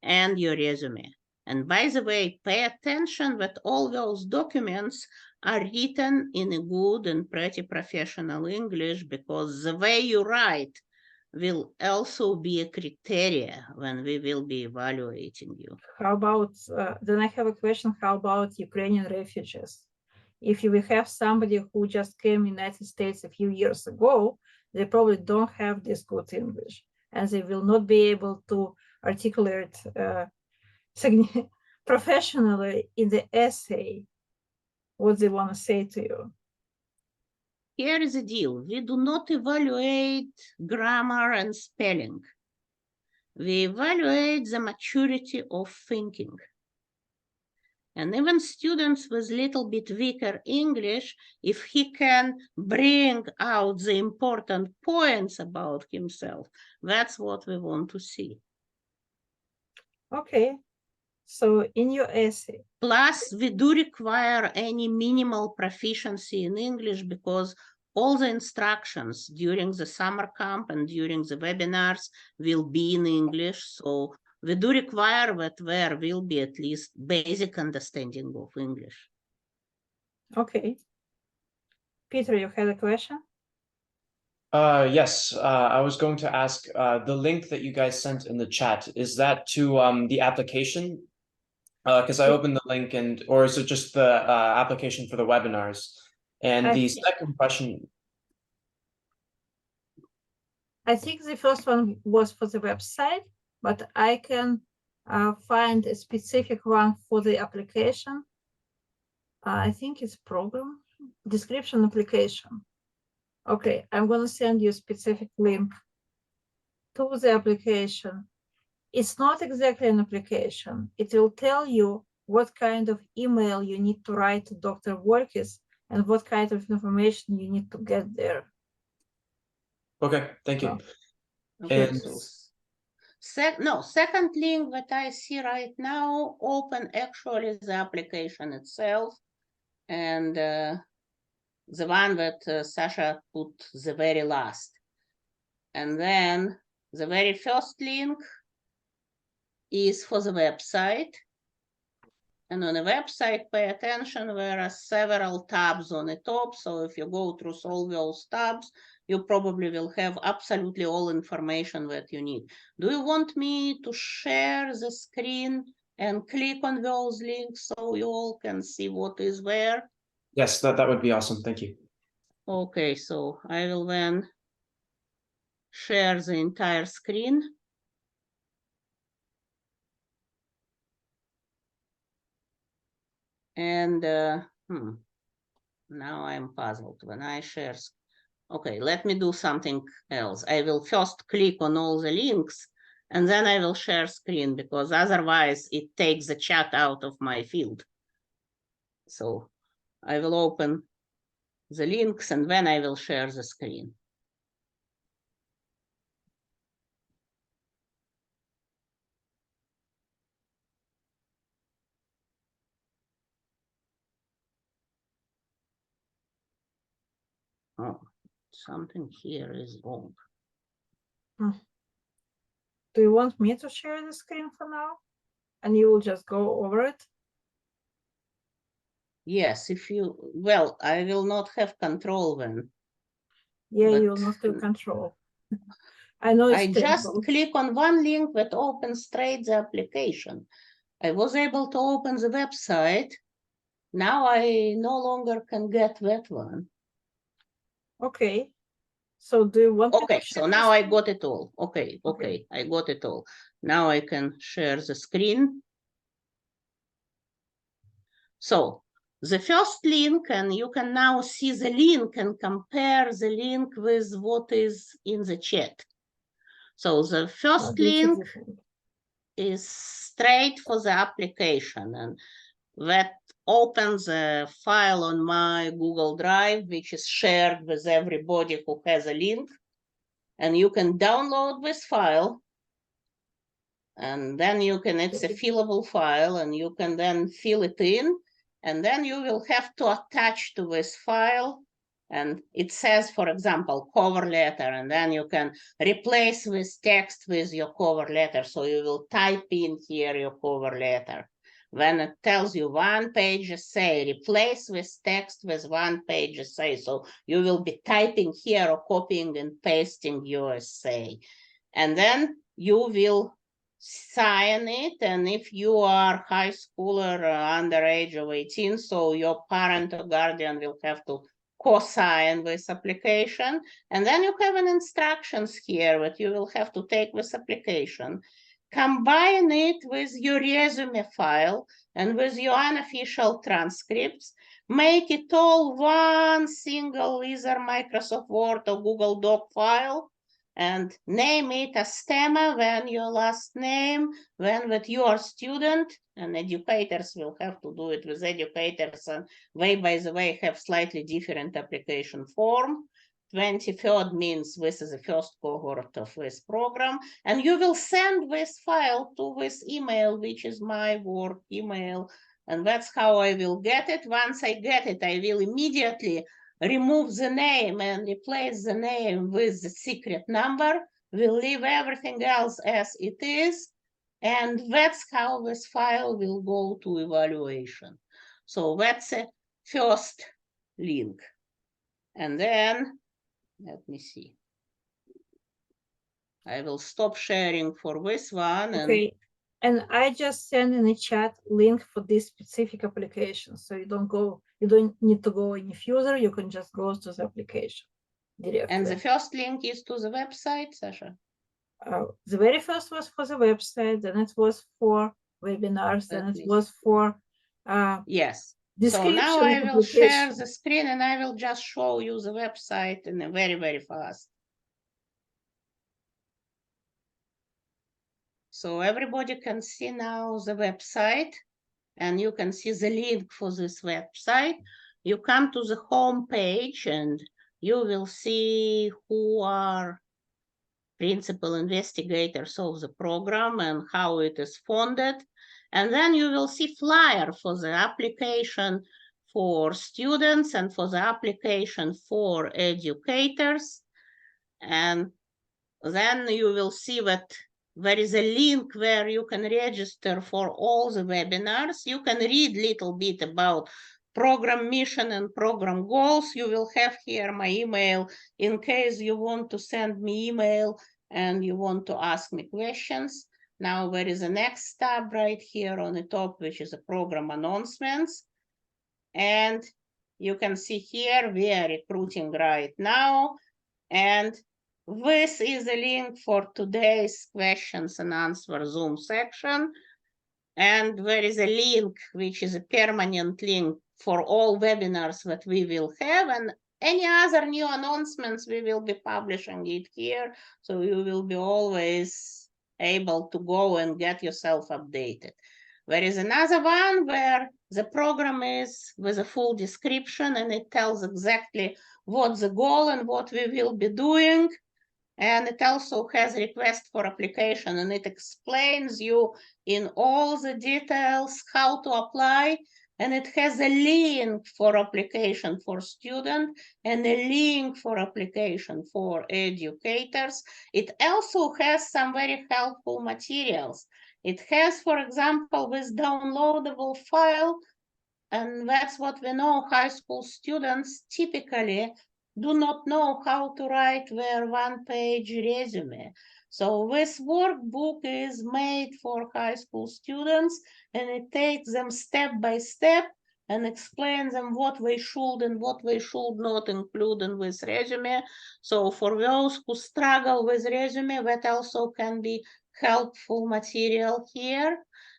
and your resume. And by the way, pay attention that all those documents are written in a good and pretty professional English, because the way you write will also be a criteria when we will be evaluating you. How about, then I have a question, how about Ukrainian refugees? If you will have somebody who just came to the United States a few years ago, they probably don't have this good English, and they will not be able to articulate professionally in the essay what they want to say to you. Here is the deal. We do not evaluate grammar and spelling. We evaluate the maturity of thinking. And even students with little bit weaker English, if he can bring out the important points about himself, that's what we want to see. Okay. So in your essay, Plus, we do require any minimal proficiency in English because all the instructions during the summer camp and during the webinars will be in English. So we do require that there will be at least basic understanding of English. okay. Peter, you had a question? Yes, I was going to ask, the link that you guys sent in the chat, is that to the application? Because I opened the link or is it just the application for the webinars? And the second question. I think the first one was for the website, but I can find a specific one for the application. I think it's program description application. Okay, I'm going to send you a specific link to the application. It's not exactly an application. It will tell you what kind of email you need to write to Dr. Workis and what kind of information you need to get there. Okay, thank you. Okay, And so second link that I see right now, open actually the application itself, and the one that Sasha put the very last. And then the very first link is for the website. And on the website, pay attention, there are several tabs on the top. So if you go through all those tabs, you probably will have absolutely all information that you need. Do you want me to share the screen and click on those links so you all can see what is there? yes, that would be awesome. Thank you. Okay, so I will then share the entire screen. And now I'm puzzled when I share. Okay, let me do something else. I will first click on all the links and then I will share screen because otherwise it takes the chat out of my field. So I will open the links and then I will share the screen. Oh, something here is wrong. Do you want me to share the screen for now? And you will just go over it? Yes, if you, well, I will not have control then. Yeah, But you will not have control. I know it's I just terrible. click on one link that opens straight the application. I was able to open the website. Now I no longer can get that one. Okay. So do you want me Okay, to share so the now I screen? got it all. Okay, I got it all. Now I can share the screen. So the first link, and you can now see the link and compare the link with what is in the chat. So the first This is link different. is straight for the application, and that opens a file on my Google Drive, which is shared with everybody who has a link. And you can download this file. And then you can, it's a fillable file, and you can then fill it in. And then you will have to attach to this file. And it says, for example, cover letter, and then you can replace this text with your cover letter. So you will type in here your cover letter. When it tells you one page essay, replace this text with one page essay. So you will be typing here or copying and pasting your essay. And then you will sign it, and if you are high schooler under age of 18, so your parent or guardian will have to co-sign this application, and then you have an instructions here that you will have to take this application, combine it with your resume file and with your unofficial transcripts, make it all one single either Microsoft Word or Google Doc file, and name it ASTEMA when your last name, when with your student, and educators will have to do it with educators, and they, by the way, have slightly different application form. 23rd means this is the first cohort of this program, and you will send this file to this email, which is my work email, and that's how I will get it. Once I get it, I will immediately remove the name and replace the name with the secret number. We'll leave everything else as it is, and that's how this file will go to evaluation. So that's a first link. And then, let me see. I will stop sharing for this one. Okay, and I just send in the chat link for this specific application. So you don't need to go any further. You can just go to the application directly. And the first link is to the website, Sasha? The very first was for the website, then it was for webinars, then it was for yes. So description now I of will share application. the screen and I will just show you the website in a very, very fast. So everybody can see now the website, and you can see the link for this website. You come to the home page and you will see who are principal investigators of the program and how it is funded. And then you will see flyer for the application for students and for the application for educators. And then you will see that there is a link where you can register for all the webinars. You can read a little bit about program mission and program goals. You will have here my email in case you want to send me email and you want to ask me questions. Now there is a next tab right here on the top, which is a program announcements. And you can see here we are recruiting right now. And this is a link for today's questions and answer Zoom section. And there is a link, which is a permanent link for all webinars that we will have. And any other new announcements, we will be publishing it here. So you will be always able to go and get yourself updated. There is another one where the program is with a full description and it tells exactly what's the goal and what we will be doing. And it also has request for application and it explains you in all the details how to apply. And it has a link for application for student and a link for application for educators. It also has some very helpful materials. It has, for example, this downloadable file. And that's what we know, high school students typically do not know how to write their one-page resume. So this workbook is made for high school students and it takes them step by step and explains them what they should and what they should not include in this resume. So for those who struggle with resume, that also can be helpful material here.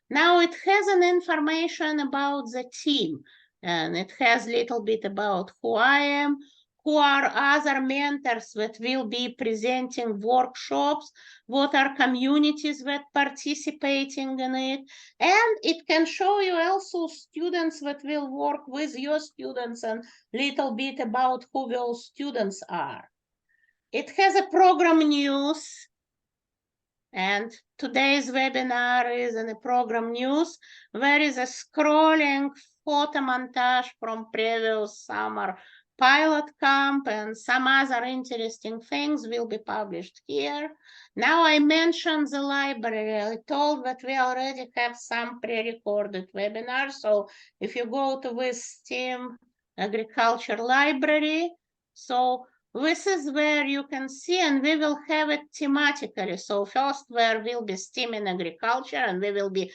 Now it has an information about the team and it has a little bit about who I am, who are other mentors that will be presenting workshops, what are communities that participating in it, and it can show you also students that will work with your students and little bit about who those students are. It has a program news. And today's webinar is in the program news. There is a scrolling photo montage from previous summer pilot camp and some other interesting things will be published here. Now I mentioned the library. I told that we already have some pre-recorded webinars. So if you go to this STEM Agriculture Library, so this is where you can see, and we will have it thematically. So first there will be STEM in agriculture, and we will be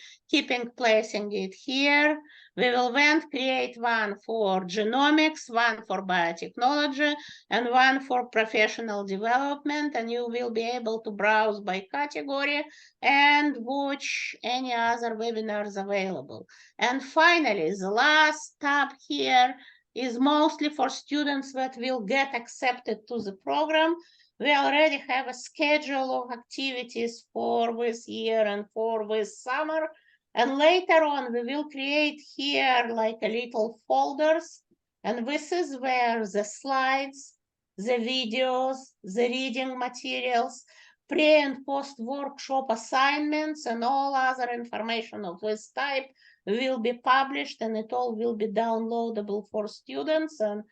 placing it here. We will then create one for genomics, one for biotechnology, and one for professional development. And you will be able to browse by category and watch any other webinars available. And finally, the last tab here is mostly for students that will get accepted to the program. We already have a schedule of activities for this year and for this summer. And later on, we will create here like a little folders. And this is where the slides, the videos, the reading materials, pre and post workshop assignments, and all other information of this type will be published, and it all will be downloadable for students. And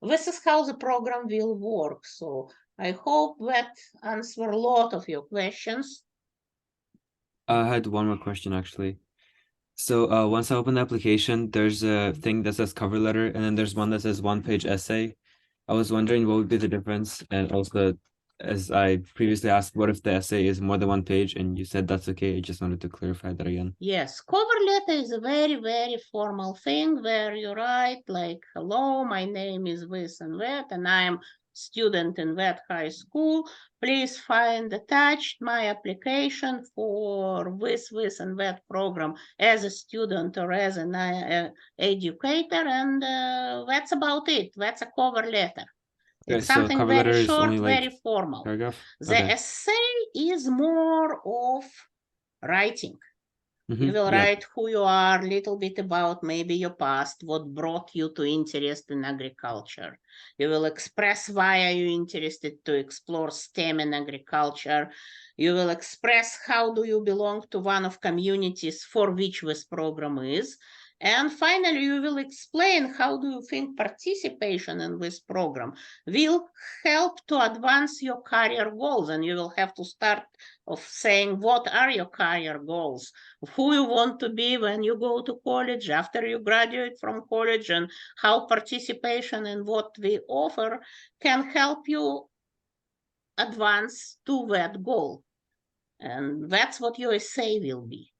this is how the program will work. So I hope that answers a lot of your questions. I had one more question actually. So once I open the application, there's a thing that says cover letter, and then there's one that says 1-page essay. I was wondering what would be the difference, and also, as I previously asked, what if the essay is more than 1 page, and you said that's okay. I just wanted to clarify that again. Yes, cover letter is a very, very formal thing where you write like, hello, my name is this and that, and I'm student in that high school. Please find attached my application for this and that program as a student or as an educator, and that's about it. That's a cover letter. Okay, It's so something cover letter very is short, only like very formal. paragraph? The Okay. essay is more of writing. You will Yeah. write who you are, a little bit about maybe your past, what brought you to interest in agriculture. You will express why are you interested to explore STEM in agriculture. You will express how do you belong to one of communities for which this program is. And finally, you will explain how do you think participation in this program will help to advance your career goals. And you will have to start of saying what are your career goals, who you want to be when you go to college, after you graduate from college, and how participation in what we offer can help you advance to that goal. And that's what your essay will be.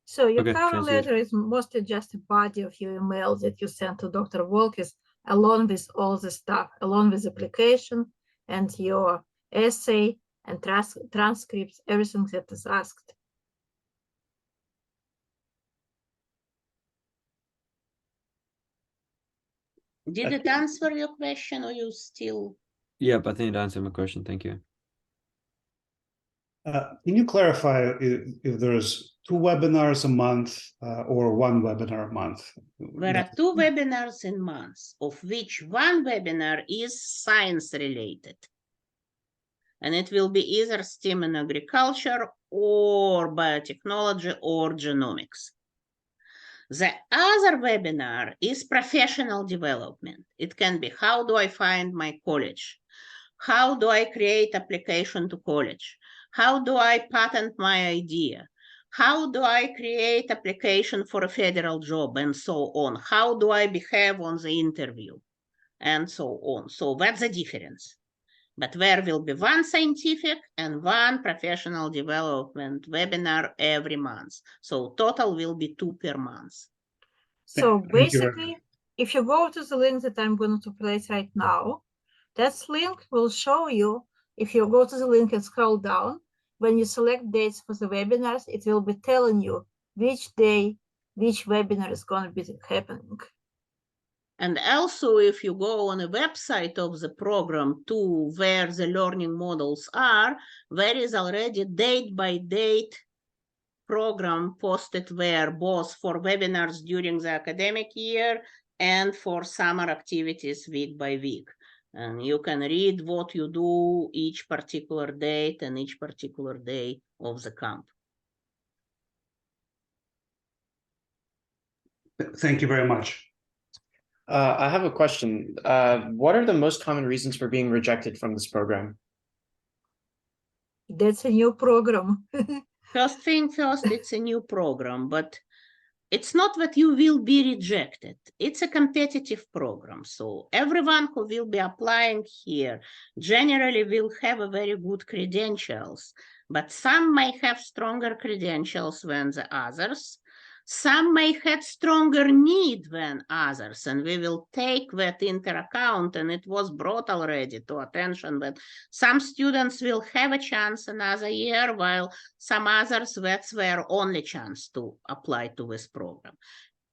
So your Okay, cover sounds good. letter is mostly just a body of your email that you send to Dr. Volkis, along with all the stuff, along with application and your essay and transcripts, everything that is asked. Did it answer your question, or you still? Yep, I think it answered my question. Thank you. Can you clarify if there's 2 webinars a month or 1 webinar a month? There are 2 webinars in months, of which 1 webinar is science related. And it will be either STEM in agriculture or biotechnology or genomics. The other webinar is professional development. It can be how do I find my college? How do I create application to college? How do I patent my idea? How do I create application for a federal job, and so on? How do I behave on the interview? And so on. So that's the difference. But there will be 1 scientific and 1 professional development webinar every month. So total will be 2 per month. So Thank you. basically, if you go to the link that I'm going to place right now, that link will show you, if you go to the link and scroll down, when you select dates for the webinars, it will be telling you which day, which webinar is going to be happening. And also, if you go on a website of the program to where the learning models are, there is already date by date program posted there, both for webinars during the academic year and for summer activities week by week. And you can read what you do each particular date and each particular day of the camp. Thank you very much. I have a question. What are the most common reasons for being rejected from this program? That's a new program. First thing first, it's a new program, but it's not that you will be rejected. It's a competitive program. So everyone who will be applying here generally will have a very good credentials, but some may have stronger credentials than the others. Some may have stronger need than others, and we will take that into account. And it was brought already to attention that some students will have a chance another year, while some others, that's their only chance to apply to this program.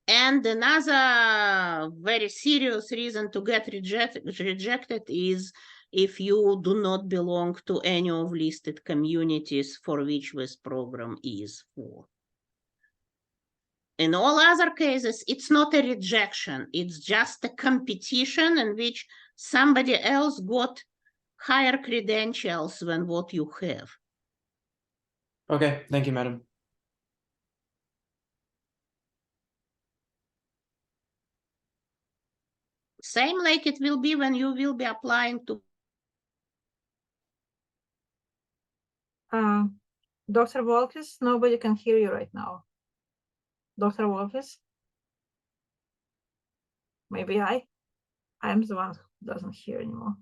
And another very serious reason to get rejected is if you do not belong to any of listed communities for which this program is for. In all other cases, it's not a rejection, it's just a competition in which somebody else got higher credentials than what you have. Okay, thank you, madam. Same like it will be when you will be applying to. Dr. Wolkes, nobody can hear you right now. Dr. Wolkes? Maybe I'm the one who doesn't hear anymore.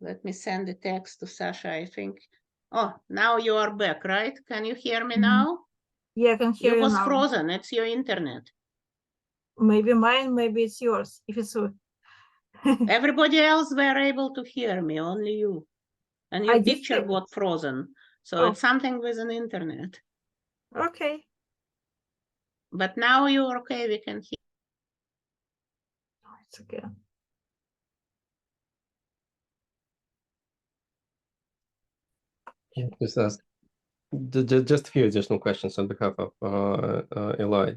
Let me send the text to Sasha, I think. Oh, now you are back, right? Can you hear me Mhm. now? Yeah, I can hear You you was now. frozen, it's your internet. Maybe mine, maybe it's yours. If it's Everybody else were able to hear me, only you. And I your did picture hear got frozen. So Oh. it's something with an internet. okay. But now you're okay, we can hear. It's okay. Just ask just a few additional questions on behalf of Eli.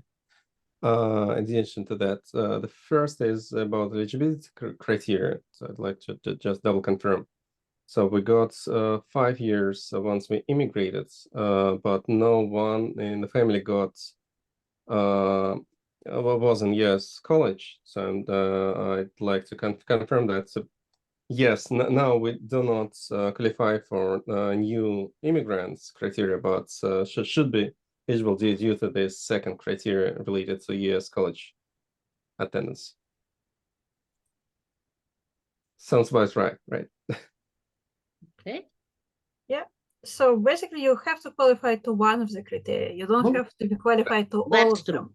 In addition to that, the first is about eligibility criteria. So I'd like to just double confirm. So we got 5 years once we immigrated, but no one in the family got was in US college. So I'd like to confirm that. So yes, now we do not qualify for new immigrants criteria, but should be eligible due to this second criteria related to US college attendance. Sounds about right? Okay. Yeah. So basically, you have to qualify to one of the criteria. You don't have to be qualified to all That's of true. them.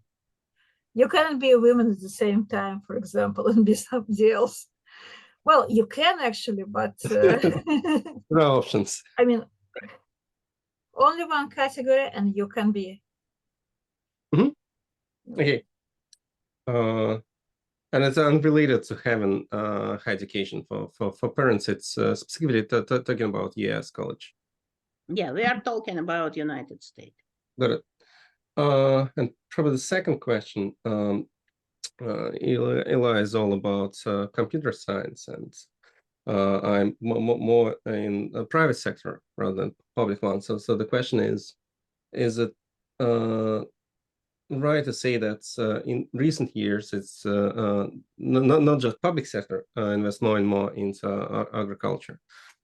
You cannot be a woman at the same time, for example, and be somebody else. Well, you can actually, but No options. I mean, only one category, and you can be. Okay. And it's unrelated to having high education for parents. It's specifically talking about US college. Yeah, we are talking about United States. Got it. And probably the second question, Eli is all about computer science, and I'm more in the private sector rather than public one. So the question is it right to say that in recent years it's not just public sector invest more and more into agriculture,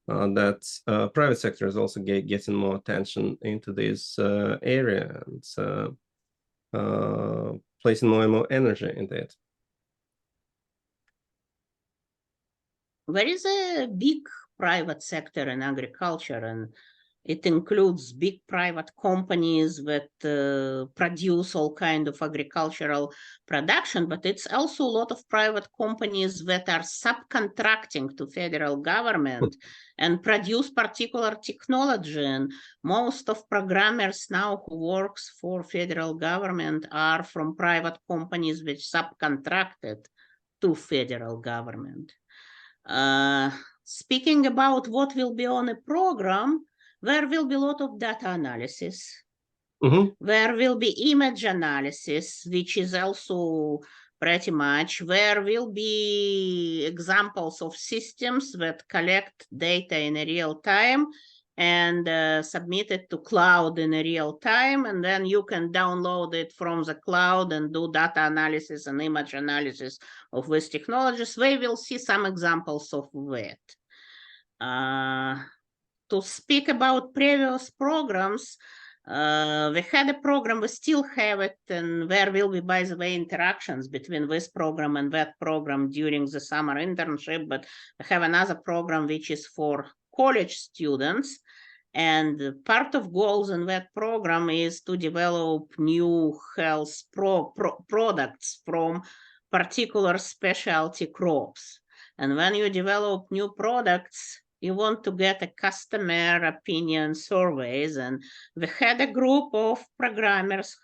that private sector is also getting more attention into this area and placing more and more energy into it? There is a big private sector in agriculture, and it includes big private companies that produce all kind of agricultural production, but it's also a lot of private companies that are subcontracting to federal government and produce particular technology. And most of programmers now who works for federal government are from private companies which subcontracted to federal government. Speaking about what will be on a program, there will be a lot of data analysis. There will be image analysis, which is also pretty much. There will be examples of systems that collect data in real time and submit it to cloud in real time, and then you can download it from the cloud and do data analysis and image analysis of these technologies. We will see some examples of that. To speak about previous programs, we had a program, we still have it, and there will be, by the way, interactions between this program and that program during the summer internship, but we have another program which is for college students, and part of goals in that program is to develop new health products from particular specialty crops. And when you develop new products, you want to get a customer opinion surveys, and we had a group of programmers,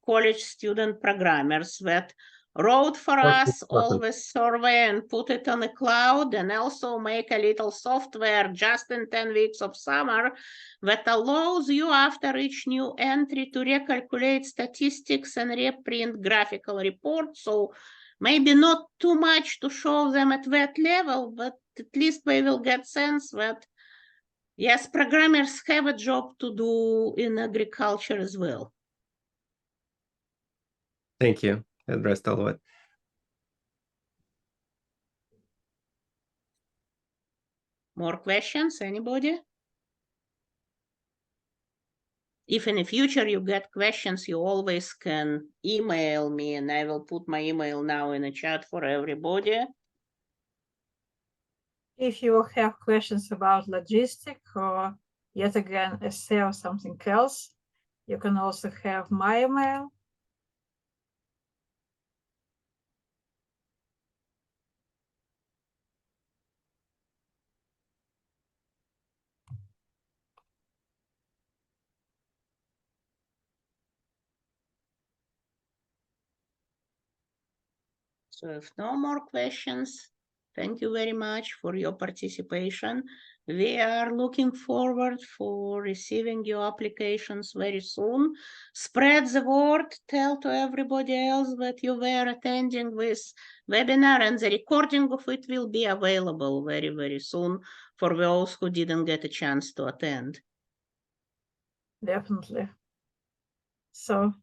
college student programmers, that wrote for Perfect, us all perfect. this survey and put it on the cloud, and also make a little software just in 10 weeks of summer that allows you after each new entry to recalculate statistics and reprint graphical reports. So maybe not too much to show them at that level, but at least they will get sense that yes, programmers have a job to do in agriculture as well. Thank you. Addressed all of it. More questions, anybody? If in the future you get questions, you always can email me, and I will put my email now in the chat for everybody. If you have questions about logistics or yet again essay or something else, you can also have my email. So if no more questions, thank you very much for your participation. We are looking forward for receiving your applications very soon. Spread the word, tell to everybody else that you were attending this webinar, and the recording of it will be available very, very soon for those who didn't get a chance to attend. Definitely. So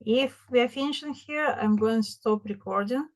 if we are finishing here, I'm going to stop recording.